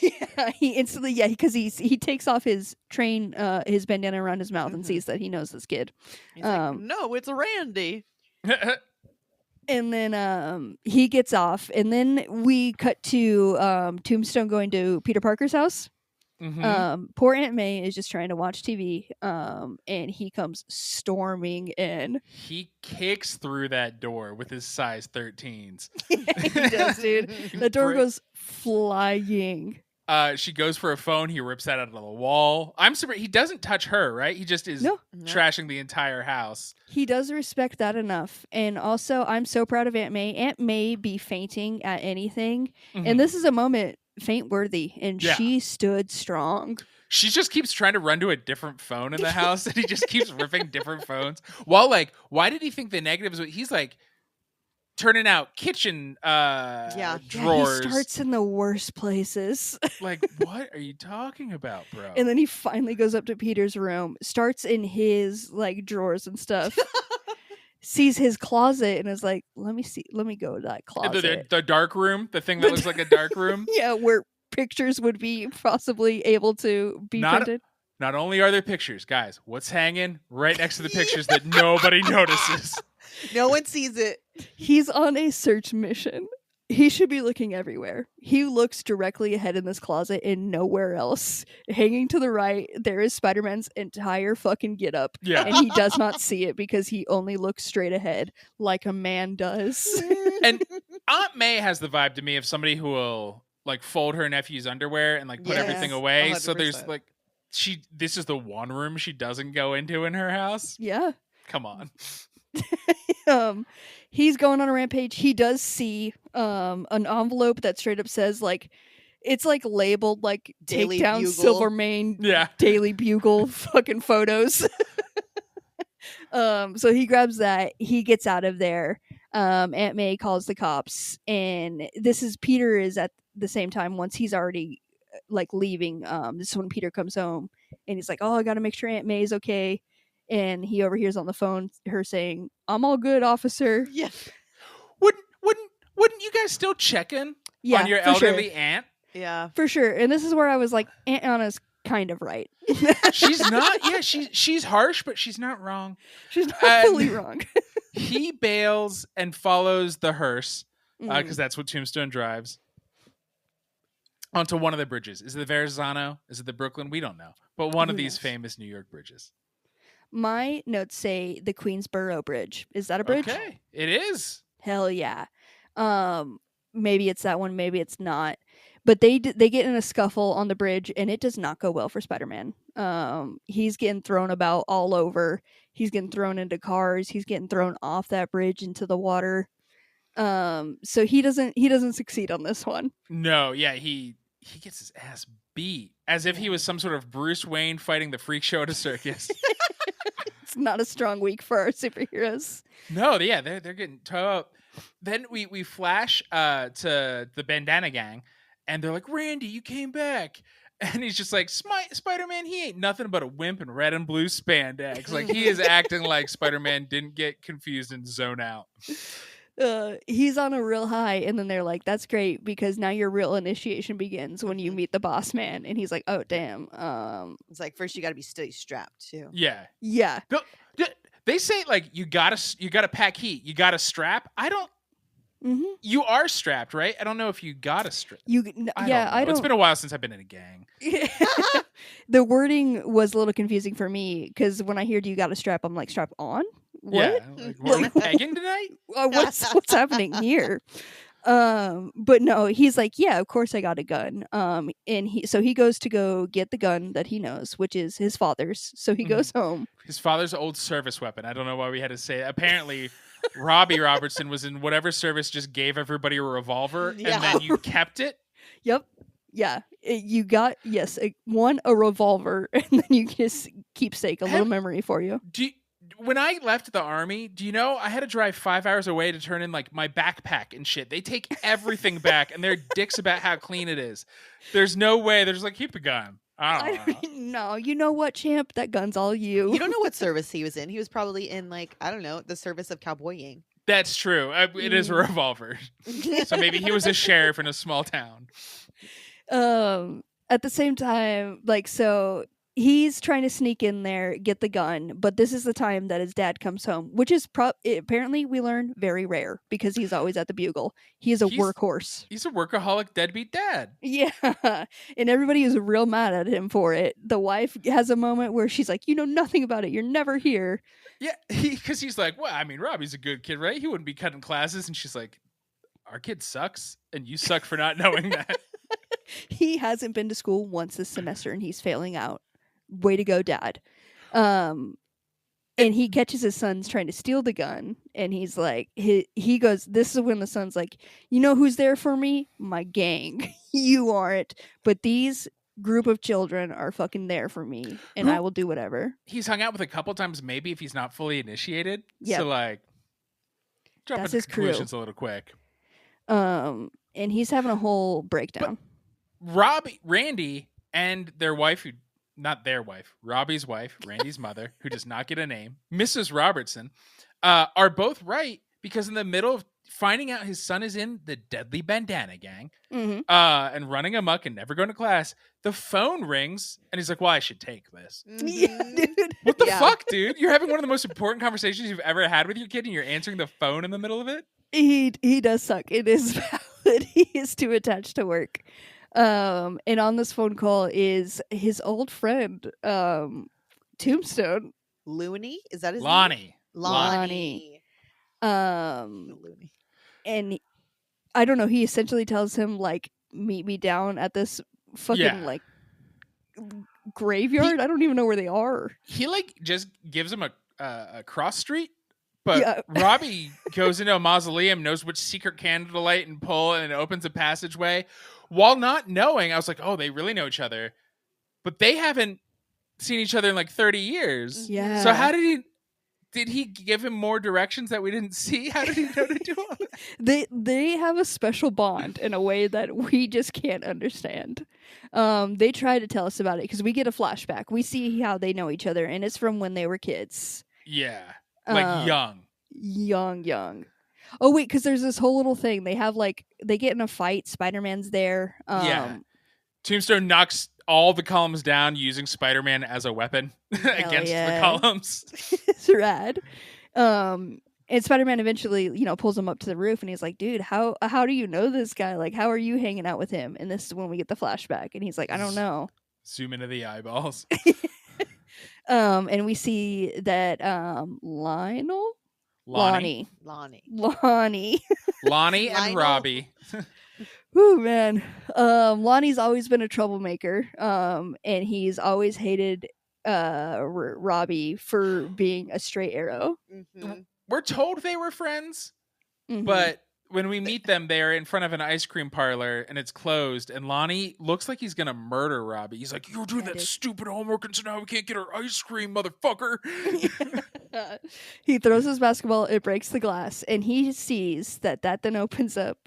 Yeah, he instantly, because he takes off his his bandana around his mouth and sees that he knows this kid. He's like, no, it's Randy. And then he gets off, and then we cut to Tombstone going to Peter Parker's house. Mm-hmm. Poor Aunt May is just trying to watch TV, and he comes storming in. He kicks through that door with his size 13s. He does, dude. The door goes flying. She goes for a phone. He rips that out of the wall. I'm surprised he doesn't touch her, right? He just is No. trashing the entire house. He does respect that enough. And also, I'm so proud of Aunt May. Aunt May be fainting at anything. Mhm. And this is a moment faint worthy. And Yeah. she stood strong. She just keeps trying to run to a different phone in the house, and he just keeps ripping different phones. While like, why did he think the negatives? He's like turning out kitchen drawers. Yeah, he starts in the worst places. Like, what are you talking about, bro? And then he finally goes up to Peter's room, starts in his like drawers and stuff. Sees his closet and is like, let me go to that closet. The dark room, the thing that looks like a dark room. Yeah, where pictures would be possibly able to be printed. Not only are there pictures, guys, what's hanging right next to the pictures that nobody notices? No one sees it. He's on a search mission. He should be looking everywhere. He looks directly ahead in this closet and nowhere else. Hanging to the right, there is Spider-Man's entire fucking getup. Yeah. And he does not see it because he only looks straight ahead like a man does. And Aunt May has the vibe to me of somebody who will like fold her nephew's underwear and like put Yes, everything away. 100%. So there's like this is the one room she doesn't go into in her house. Yeah. Come on. He's going on a rampage. He does see an envelope that straight up says like it's like labeled like Daily take down Bugle. Silvermane Yeah. Daily Bugle fucking photos. So he grabs that. He gets out of there. Aunt May calls the cops, and this is Peter is at the same time once he's already like leaving. This is when Peter comes home, and he's like, "Oh, I got to make sure Aunt May's okay." And he overhears on the phone her saying, "I'm all good, officer." Yeah. Wouldn't you guys still check in on your for elderly sure. aunt? Yeah. For sure. And this is where I was like, Aunt Anna's kind of right. She's not. Yeah, she's harsh, but she's not wrong. She's not fully wrong. He bails and follows the hearse because Mm. that's what Tombstone drives onto one of the bridges. Is it the Verrazano? Is it the Brooklyn? We don't know, but one of Who these knows? famous New York bridges. My notes say the Queensboro Bridge. Is that a bridge? Okay, it is. Hell yeah. Maybe it's that one, maybe it's not. But they get in a scuffle on the bridge, and it does not go well for Spider-Man. He's getting thrown about all over. He's getting thrown into cars. He's getting thrown off that bridge into the water. So he doesn't succeed on this one. No, yeah, he gets his ass beat as if he was some sort of Bruce Wayne fighting the freak show at a circus. It's not a strong week for our superheroes. No, yeah, they're getting towed up. Then we flash to the Bandana Gang, and they're like, "Randy, you came back." And he's just like, Spider-Man, he ain't nothing but a wimp in red and blue spandex. Like, he is acting like Spider-Man didn't get confused and zone out. He's on a real high, and then they're like, "That's great because now your real initiation begins when you meet the boss man." And he's like, "Oh damn." It's like first you got to be steady strapped too. Yeah. Yeah. They say, like, you gotta pack heat. You gotta strap. I don't. Mm-hmm. You are strapped, right? I don't know if you gotta strap. I don't. It's been a while since I've been in a gang. The wording was a little confusing for me because when I hear "do you got a strap," I'm like, "Strap on? What? Yeah. Like, were we pegging tonight? What's happening here?" But no, he's like, "Yeah, of course I got a gun." And he goes to go get the gun that he knows, which is his father's. So he goes home. His father's old service weapon. I don't know why we had to say it. Apparently, Robbie Robertson was in whatever service just gave everybody a revolver, Yeah. and then you kept it. Yep. Yeah. You got a revolver, and then you just keepsake, a little memory for you. When I left the army, do you know I had to drive 5 hours away to turn in like my backpack and shit. They take everything back, and they're dicks about how clean it is. There's no way. They're just like, keep the gun. I don't know. No, you know what, champ? That gun's all you. You don't know what service he was in. He was probably in like I don't know the service of cowboying. That's true. It is a revolver. So maybe he was a sheriff in a small town. At the same time, like, so he's trying to sneak in there, get the gun, but this is the time that his dad comes home, which is apparently we learn very rare because he's always at the Bugle. He's a workhorse. He's a workaholic deadbeat dad. Yeah, and everybody is real mad at him for it. The wife has a moment where she's like, "You know nothing about it. You're never here." Yeah, because he's like, well, I mean, Robbie's a good kid, right? He wouldn't be cutting classes. And she's like, our kid sucks, and you suck for not knowing that. He hasn't been to school once this semester and he's failing out. Way to go, Dad. And he catches his sons trying to steal the gun, and he's like, he goes, this is when the son's like, you know who's there for me? My gang. You aren't. But these group of children are fucking there for me, and I will do whatever. He's hung out with a couple times, maybe, if he's not fully initiated. Yep. So, like, dropping That's his crew. conclusions a little quick. And he's having a whole breakdown. But Randy, and their wife, not their wife, Robbie's wife, Randy's mother, who does not get a name, Mrs. Robertson, are both right, because in the middle of finding out his son is in the deadly bandana gang, and running amok and never going to class, the phone rings, and he's like, well, I should take this. Yeah, dude. What the fuck, dude? You're having one of the most important conversations you've ever had with your kid, and you're answering the phone in the middle of it? He does suck. It is valid. He is too attached to work. And on this phone call is his old friend, Tombstone. Looney? Is that his Lonnie. name? Lonnie. Looney. And I don't know, he essentially tells him, like, meet me down at this fucking, like, graveyard. I don't even know where they are. He, like, just gives him a cross street. But Robbie goes into a mausoleum, knows which secret candle to light and pull, and it opens a passageway. While not knowing, I was like, oh, they really know each other. But they haven't seen each other in like 30 years. Yeah. So how did he give him more directions that we didn't see? How did he know to do all that? They have a special bond in a way that we just can't understand. They try to tell us about it because we get a flashback. We see how they know each other, and it's from when they were kids. Yeah. Like young. Oh wait, because there's this whole little thing. They have they get in a fight. Spider-Man's there. Tombstone knocks all the columns down using Spider-Man as a weapon against the columns. It's rad. And Spider-Man eventually, pulls him up to the roof, and he's like, "Dude, how do you know this guy? Like, how are you hanging out with him?" And this is when we get the flashback, and he's like, "I don't know." Zoom into the eyeballs. And we see that Lonnie and Robbie. Ooh, man. Lonnie's always been a troublemaker. And he's always hated Robbie for being a straight arrow. Mm-hmm. We're told they were friends, but when we meet them, they're in front of an ice cream parlor and it's closed, and Lonnie looks like he's gonna murder Robbie. He's like, "You're doing that stupid homework, and so now we can't get our ice cream, motherfucker." He throws his basketball, it breaks the glass, and he sees that then opens up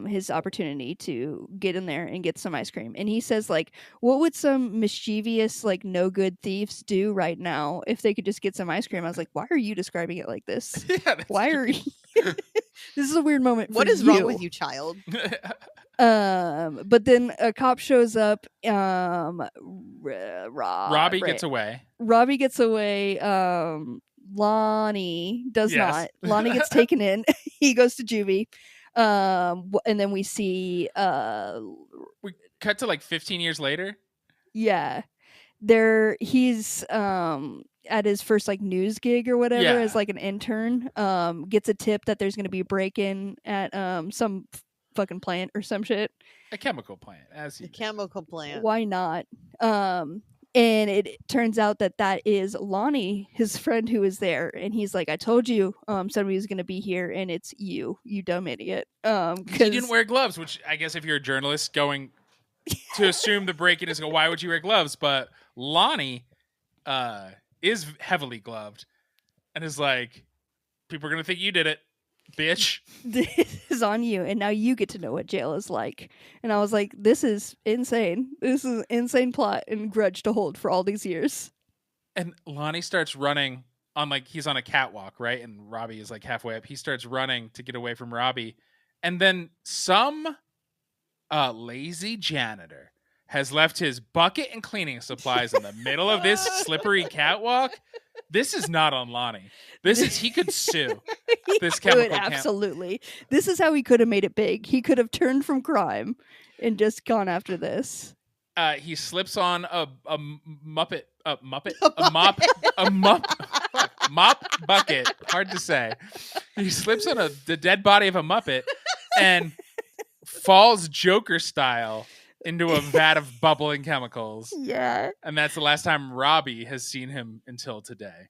his opportunity to get in there and get some ice cream. And he says, like, what would some mischievous, like, no good thieves do right now if they could just get some ice cream? I was like, why are you describing it like this? Why are you? This is a weird moment. What is wrong with you, child? But then a cop shows up. Robbie gets away. Robbie gets away. Lonnie does not. Lonnie gets taken in. He goes to juvie. And then we see we cut to like 15 years later. Yeah. He's at his first like news gig or whatever as like an intern. Gets a tip that there's gonna be a break-in at some fucking plant or some shit. A chemical plant, chemical plant. Why not? And it turns out that is Lonnie, his friend who is there, and he's like, "I told you, somebody was gonna be here, and it's you dumb idiot." He didn't wear gloves, which I guess if you're a journalist going to assume the break-in is, why would you wear gloves? But Lonnie is heavily gloved, and is like, "People are gonna think you did it, bitch." This is on you, and now you get to know what jail is like. And I was like, this is insane. This is an insane plot and grudge to hold for all these years. And Lonnie starts running on, like, he's on a catwalk, right? And Robbie is like halfway up. He starts running to get away from Robbie. And then some lazy janitor has left his bucket and cleaning supplies in the middle of this slippery catwalk. This is not on Lonnie. He could sue this chemical camp. Absolutely. This is how he could have made it big. He could have turned from crime and just gone after this. He slips on a mop bucket. Hard to say. He slips on the dead body of a Muppet and falls Joker style into a vat of bubbling chemicals. Yeah. And that's the last time Robbie has seen him until today.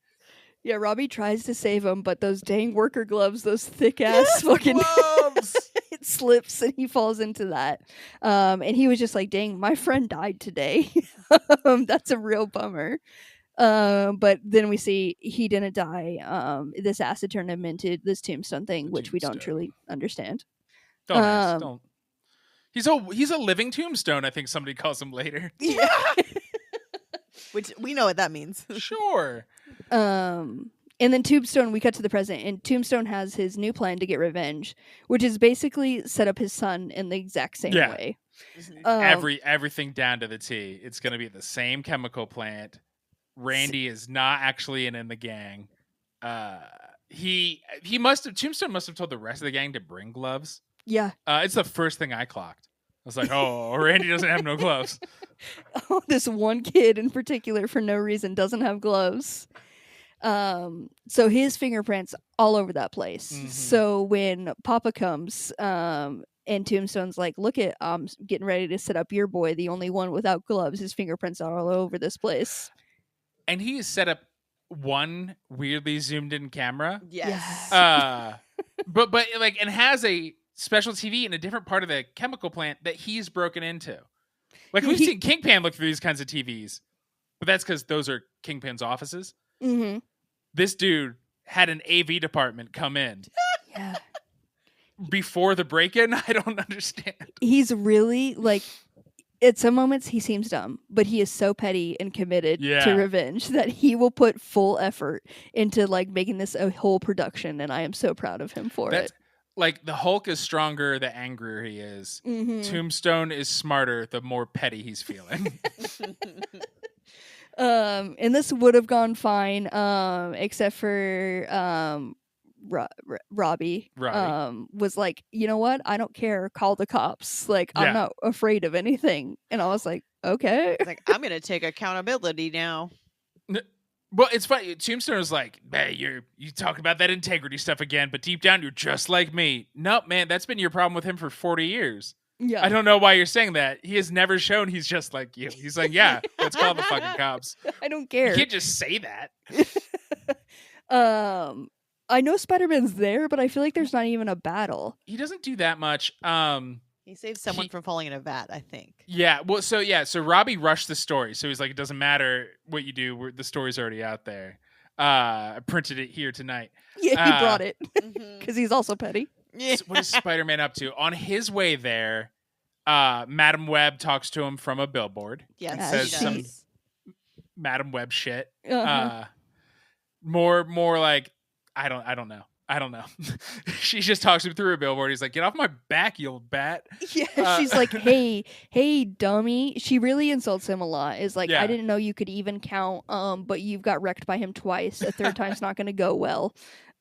Yeah, Robbie tries to save him, but those dang worker gloves, those thick ass fucking gloves. It slips and he falls into that. And he was just like, dang, my friend died today. That's a real bummer. But then we see he didn't die. This acid turned him into this tombstone thing, which we don't truly understand. Don't. He's a living tombstone, I think somebody calls him later. Yeah. Which we know what that means. Sure. And then Tombstone, we cut to the present, and Tombstone has his new plan to get revenge, which is basically set up his son in the exact same way. Everything down to the T. It's going to be the same chemical plant. Randy is not actually in the gang. Tombstone must have told the rest of the gang to bring gloves. Yeah. It's the first thing I clocked. I was like, oh, Randy doesn't have no gloves. Oh, this one kid in particular, for no reason, doesn't have gloves. So his fingerprints all over that place. Mm-hmm. So when Papa comes, and Tombstone's like, look at, getting ready to set up your boy, the only one without gloves. His fingerprints are all over this place. And he has set up one weirdly zoomed in camera. Yes. But like, and has a special TV in a different part of the chemical plant that he's broken into. Like, we've seen Kingpin look through these kinds of TVs, but that's because those are Kingpin's offices. Mm-hmm. This dude had an AV department come in. Yeah. Before the break-in. I don't understand. He's really, like, at some moments he seems dumb, but he is so petty and committed to revenge that he will put full effort into, like, making this a whole production, and I am so proud of him for it. Like, the Hulk is stronger the angrier he is. Mm-hmm. Tombstone is smarter the more petty he's feeling. And this would have gone fine, except for Robbie. Was like, you know what? I don't care. Call the cops. Like, I'm not afraid of anything. And I was like, okay. It's like, I'm gonna take accountability now. Well, it's funny. Tombstone was like, "Hey, you talking about that integrity stuff again, but deep down you're just like me." Nope, man, that's been your problem with him for 40 years. Yeah. I don't know why you're saying that. He has never shown he's just like you. He's like, yeah, let's call the fucking cops. I don't care. You can't just say that. I know Spider-Man's there, but I feel like there's not even a battle. He doesn't do that much. He saved someone from falling in a vat, I think. Yeah. Well, so Robbie rushed the story. So he's like, it doesn't matter what you do. The story's already out there. I printed it here tonight. Yeah, he brought it because he's also petty. Yeah. So what is Spider-Man up to? On his way there, Madam Web talks to him from a billboard. Yes, says she some does. Madam Web shit. Uh-huh. More like I don't know. She just talks him through a billboard. He's like, "Get off my back, you old bat." Yeah, she's like, hey, dummy. She really insults him a lot. Is like, Yeah. I didn't know you could even count. But you've got wrecked by him twice. A third time's not going to go well.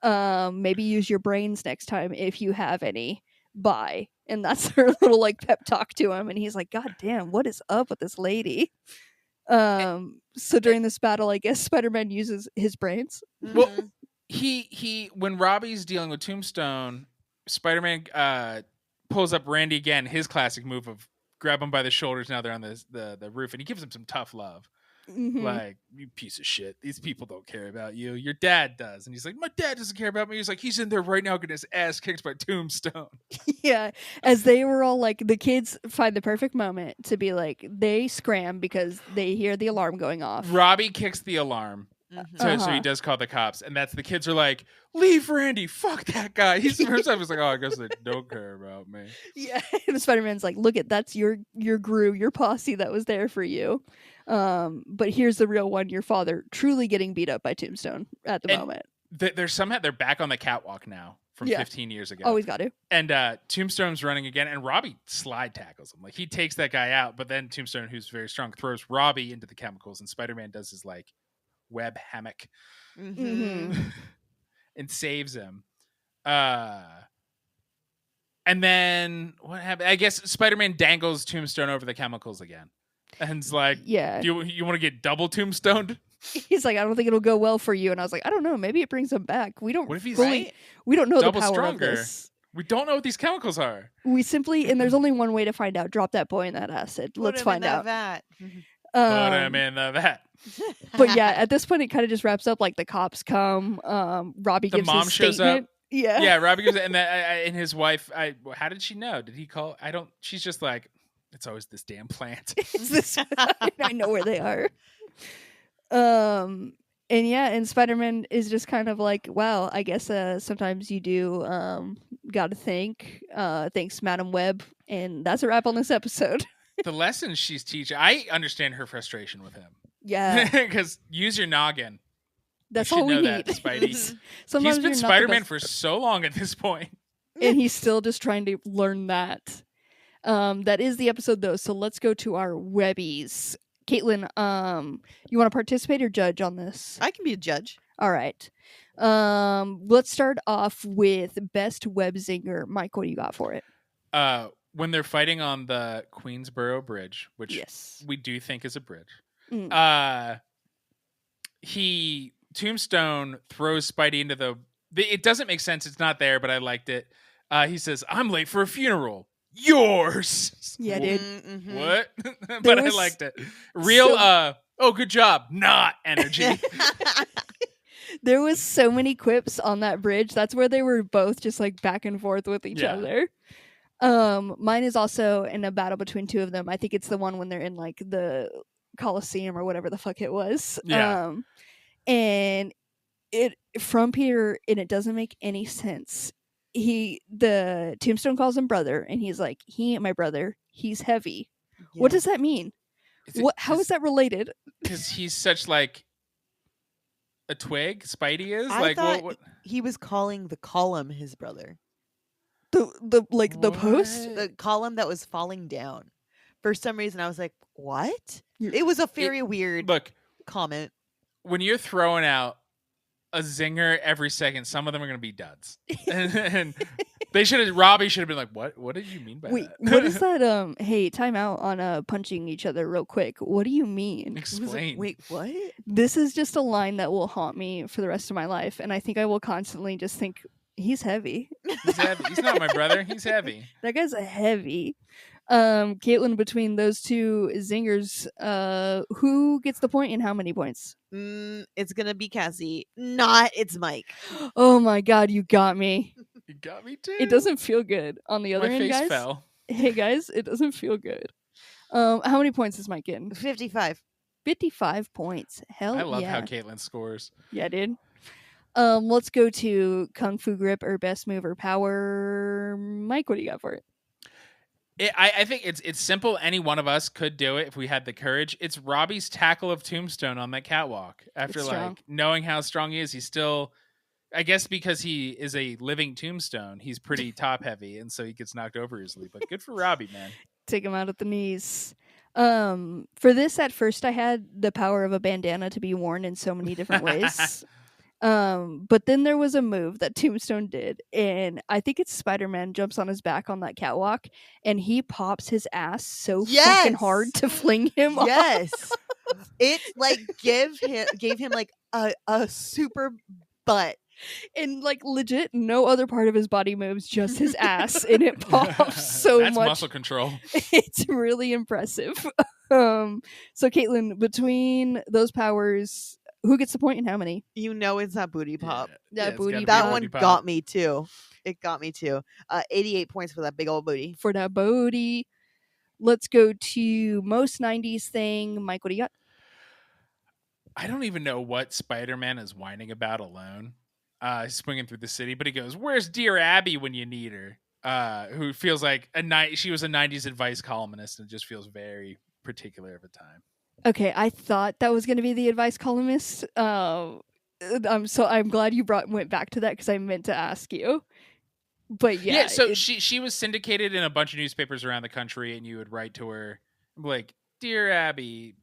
Maybe use your brains next time if you have any. Bye. And that's her little like pep talk to him. And he's like, God damn, what is up with this lady? So during this battle, I guess Spider-Man uses his brains. Well, he when Robbie's dealing with Tombstone, Spider-Man pulls up Randy again, his classic move of grab him by the shoulders. Now they're on the roof, and he gives him some tough love. Mm-hmm. Like, you piece of shit. These people don't care about you. Your dad does. And he's like, my dad doesn't care about me. He's like, he's in there right now getting his ass kicked by Tombstone. Yeah. As they were all like, the kids find the perfect moment to be like, they scram because they hear the alarm going off. Robbie kicks the alarm. So he does call the cops. And that's the kids are like, leave Randy. Fuck that guy. He's the first time he's like, oh, I guess they don't care about me. Yeah. And Spider-Man's like, look at, that's your crew, your posse that was there for you. But here's the real one, your father truly getting beat up by Tombstone at the moment. They're back on the catwalk now from 15 years ago. Always got to. And Tombstone's running again, and Robbie slide tackles him. Like, he takes that guy out, but then Tombstone, who's very strong, throws Robbie into the chemicals, and Spider-Man does his like web hammock and saves him. And then what happened? I guess Spider-Man dangles Tombstone over the chemicals again. And it's like, yeah, you want to get double tombstoned? He's like, I don't think it'll go well for you. And I was like, I don't know. Maybe it brings him back. We don't What if he's we don't know double the power stronger? of this. We don't know what these chemicals are. We simply, and there's only one way to find out. Drop that boy in that acid. Let's find out. Put him in the vat. But yeah, at this point, it kind of just wraps up. Like the cops come. Robbie gives mom his shows statement. up. Yeah, Robbie goes, and his wife. How did she know? Did he call? I don't. She's just like, it's always this damn plant. I know where they are. And Spider-Man is just kind of like, wow, I guess sometimes you do gotta think. Thanks, Madam Web. And that's a wrap on this episode. The lessons she's teaching, I understand her frustration with him. Yeah. Because use your noggin. That's you all we know need. That, Spidey. Sometimes He's been Spider-Man for so long at this point. And he's still just trying to learn that. That is the episode, though. So let's go to our Webbies. Caitlin, you want to participate or judge on this? I can be a judge. All right. Let's start off with best web zinger. Mike, what do you got for it? When they're fighting on the Queensboro Bridge, which we do think is a bridge. Tombstone throws Spidey into it doesn't make sense. It's not there, but I liked it. He says, "I'm late for a funeral. Yours." Yeah, dude. Mm-hmm. What? But I liked it. Real, oh, good job. Not energy. There was so many quips on that bridge. That's where they were both just like back and forth with each other. Mine is also in a battle between two of them. I think it's the one when they're in like the Coliseum or whatever the fuck it was. Yeah. And it from Peter, and it doesn't make any sense. The Tombstone calls him brother, and he's like, he ain't my brother. He's heavy. Yeah. What does that mean? How is that related? Because he's such like a twig. Spidey is I like thought what? He was calling the column his brother. The post, the column that was falling down. For some reason, I was like, "What?" It was a very weird comment. When you're throwing out a zinger every second, some of them are going to be duds, and Robbie should have been like, "What did you mean by that?" What is that? Hey, time out on punching each other real quick. What do you mean? Explain. Wait, what? This is just a line that will haunt me for the rest of my life, and I think I will constantly just think, he's heavy. He's heavy. He's not my brother. He's heavy. That guy's a heavy. Caitlin, between those two zingers, who gets the point and how many points? It's gonna be Cassie. It's Mike. Oh my god, you got me. You got me too. It doesn't feel good on the other end, My face guys. fell. Hey guys, it doesn't feel good. How many points is Mike getting? 55. 55 points. Hell yeah. I love how Caitlin scores. Yeah, dude. Let's go to Kung Fu Grip or Best Move or Power. Mike, what do you got for it? I think it's simple. Any one of us could do it if we had the courage. It's Robbie's tackle of Tombstone on that catwalk. After knowing how strong he is, he's still, I guess because he is a living tombstone, he's pretty top heavy, and so he gets knocked over easily. But good for Robbie, man. Take him out at the knees. For this, at first, I had the power of a bandana to be worn in so many different ways. But then there was a move that Tombstone did, and I think it's Spider-Man jumps on his back on that catwalk, and he pops his ass so fucking hard to fling him off. Yes. It like gave him like a super butt. And like legit no other part of his body moves, just his ass, and it pops so That's much. Muscle control. It's really impressive. So Caitlin, between those powers, who gets the point and how many? You know it's not booty pop. That one got me too. It got me too. 88 points for that big old booty. For that booty. Let's go to most 90s thing. Mike, what do you got? I don't even know what Spider-Man is whining about alone. Swinging through the city, but he goes, "Where's dear Abby when you need her?" Who feels like she was a 90s advice columnist and just feels very particular of a time. Okay, I thought that was going to be the advice columnist. I'm glad you went back to that because I meant to ask you. But yeah. So she was syndicated in a bunch of newspapers around the country, and you would write to her like, "Dear Abby,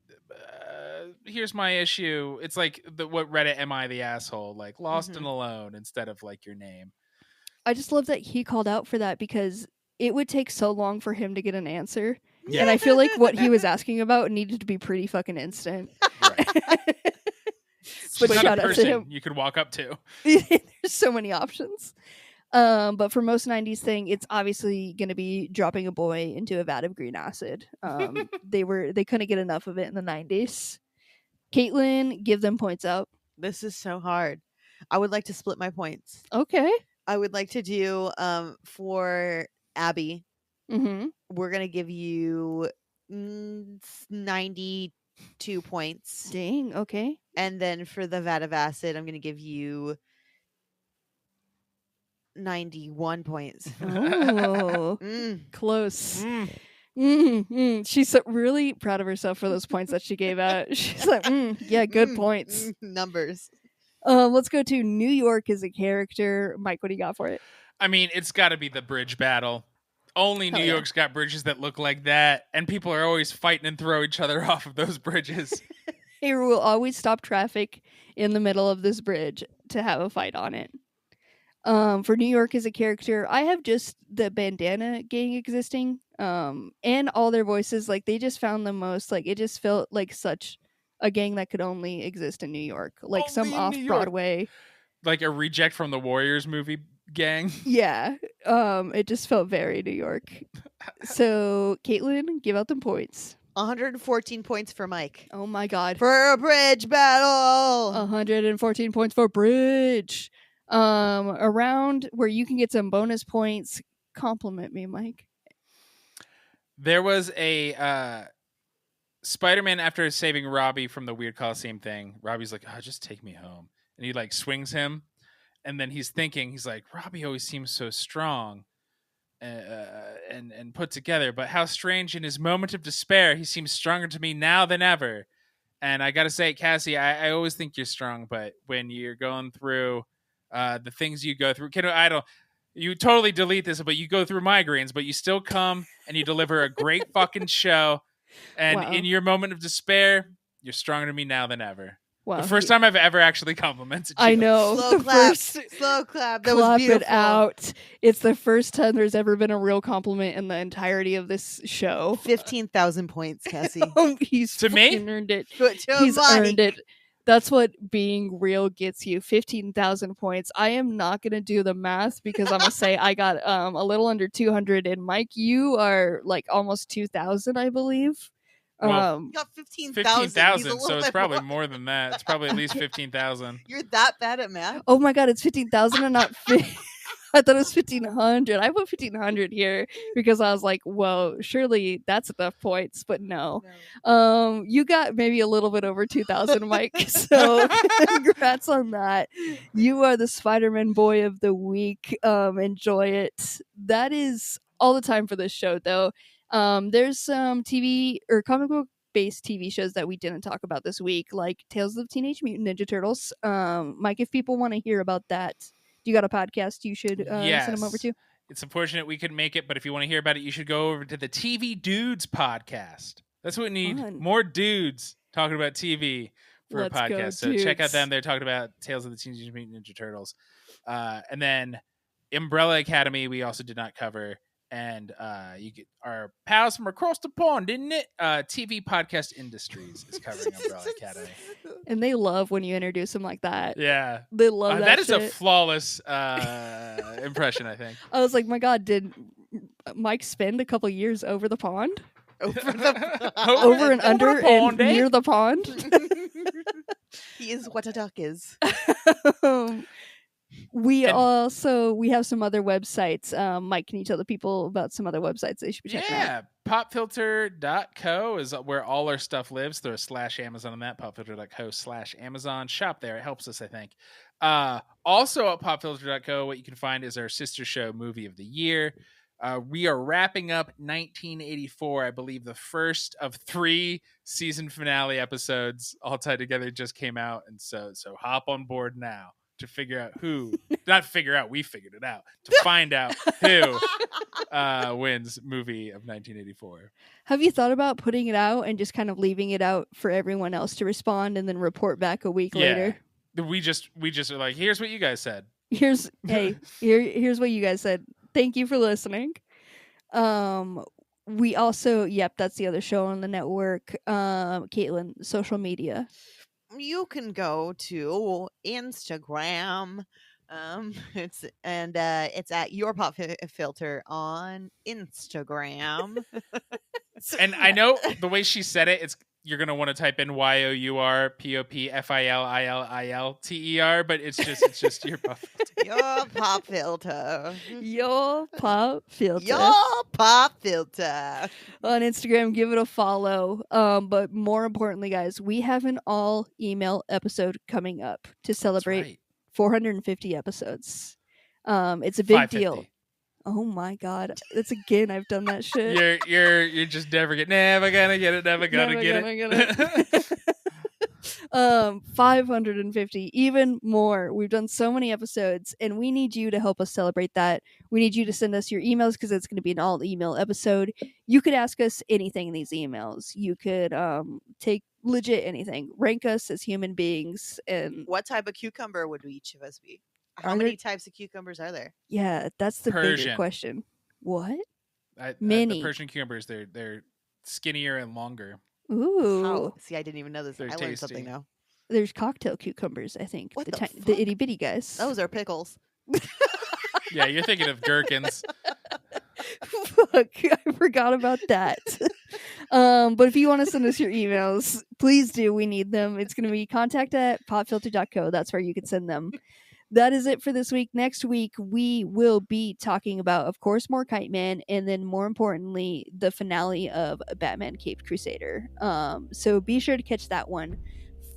here's my issue." It's like what Reddit, "Am I the asshole?" Like lost and alone instead of like your name. I just love that he called out for that because it would take so long for him to get an answer. Yeah. And I feel like what he was asking about needed to be pretty fucking instant. Right. But She's shout not a out to person him. you could walk up to. There's so many options. But for most 90s thing, it's obviously going to be dropping a boy into a vat of green acid. They couldn't get enough of it in the 90s. Caitlin, give them points up. This is so hard. I would like to split my points. Okay. I would like to do for Abby. Mm-hmm. We're gonna give you 92 points. Dang. Okay. And then for the vat of acid, I'm gonna give you 91 points. Oh, close. She's really proud of herself for those points that she gave out. She's like, yeah, good points. Numbers. Let's go to New York as a character. Mike, what do you got for it? I mean, it's got to be the bridge battle. Only New York's got bridges that look like that, and people are always fighting and throw each other off of those bridges. Here will always stop traffic in the middle of this bridge to have a fight on it. For New York as a character, I have just the bandana gang existing, and all their voices. Like, they just found the most, like, it just felt like such a gang that could only exist in New York, like Only some in off New York. Broadway, Like a reject from the Warriors movie gang. yeah. It just felt very New York. So Caitlin, give out them points. 114 points for Mike. Oh my god, For a bridge battle. 114 points for bridge. Around where you can get some bonus points. Compliment me, Mike. There was a Spider-Man after saving Robbie from the weird Coliseum thing. Robbie's like, "Oh, just take me home," and he like swings him, and then he's thinking, he's like, "Robbie always seems so strong and put together, but how strange in his moment of despair, he seems stronger to me now than ever." And I gotta say, Cassie, I always think you're strong, but when you're going through the things you go through, you totally delete this, but you go through migraines, but you still come and you deliver a great fucking show. And Wow. in your moment of despair, you're stronger to me now than ever. Wow. The first time I've ever actually complimented you. I know. Slow the clap. first Slow clap. That clap was beautiful. it out. It's the first time there's ever been a real compliment in the entirety of this show. 15,000 points, Cassie. He's To me? fucking earned it. To He's Mike. earned it. That's what being real gets you. 15,000 points. I am not going to do the math because I'm going to say I got a little under 200. And Mike, you are like almost 2,000, I believe. Well, You got 15,000. 15,000, so it's probably more than that. It's probably at least 15,000. You're that bad at math? Oh my god, it's 15,000 and not I thought it was 1,500. I put 1,500 here because I was like, well, surely that's enough points, but no. You got maybe a little bit over 2,000, Mike. So congrats on that. You are the Spider-Man boy of the week. Enjoy it. That is all the time for this show, though. There's some TV or comic book based TV shows that we didn't talk about this week, like Tales of Teenage Mutant Ninja Turtles. Mike, if people want to hear about that, do you got a podcast you should send them over to? It's unfortunate we couldn't make it, but if you want to hear about it, you should go over to the TV Dudes podcast. That's what we need. Fun. More dudes talking about TV for Let's a podcast. go, So check out dudes. them. They're talking about Tales of the Teenage Mutant Ninja Turtles. And then Umbrella Academy, we also did not cover. And you get our pals from across the pond, didn't it? TV Podcast Industries is covering Umbrella Academy. And they love when you introduce them like that. Yeah. They love that. That is a shit. flawless impression, I think. I was like, my god, did Mike spend a couple years over the pond? Over the Over and under the pond, and eh? near the pond? He is what a duck is. We And- have some other websites. Mike, can you tell the people about some other websites they should be checking out? Yeah, popfilter.co is where all our stuff lives. There's /Amazon on that, popfilter.co/Amazon. Shop there. It helps us, I think. Also at popfilter.co, what you can find is our sister show Movie of the Year. We are wrapping up 1984. I believe the first of 3 season finale episodes all tied together just came out. And so hop on board now to figure out who, not figure out, we figured it out, to find out who wins movie of 1984. Have you thought about putting it out and just kind of leaving it out for everyone else to respond and then report back a week later? We just are like, here's what you guys said. Here's what you guys said. Thank you for listening. We also, that's the other show on the network. Caitlin, social media. You can go to Instagram It's at your pop filter on Instagram. And I know the way she said it, you're gonna want to type in YOURPOPFILILILTER, but it's just your pop filter. Your pop filter. Your pop filter. Your pop filter. On Instagram, give it a follow. But more importantly, guys, we have an all email episode coming up to celebrate Right. 450 episodes. It's a big deal. 550. Oh my god. That's again, I've done that shit. You're just never gonna get it, never gonna get it. 550, even more. We've done so many episodes, and we need you to help us celebrate that. We need you to send us your emails because it's going to be an all email episode. You could ask us anything in these emails. You could take legit anything. Rank us as human beings. And What type of cucumber would each of us be? How Are many there- types of cucumbers are there? yeah, that's the bigger Persian. question. What? The Mini. Persian cucumbers, they're skinnier and longer. Ooh. How? See, I didn't even know this. They're I learned something tasty. now. There's cocktail cucumbers, I think. What the the fuck? itty bitty guys. Those are pickles. Yeah, you're thinking of gherkins. Fuck, I forgot about that. But if you want to send us your emails, please do. We need them. It's going to be contact@popfilter.co. That's where you can send them. That is it for this week. Next week, we will be talking about, of course, more Kite Man, and then more importantly, the finale of Batman Caped Crusader. So be sure to catch that one.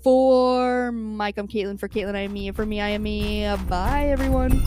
For Mike, I'm Caitlin. For Caitlin, I am me. And for me, I am me. Bye, everyone.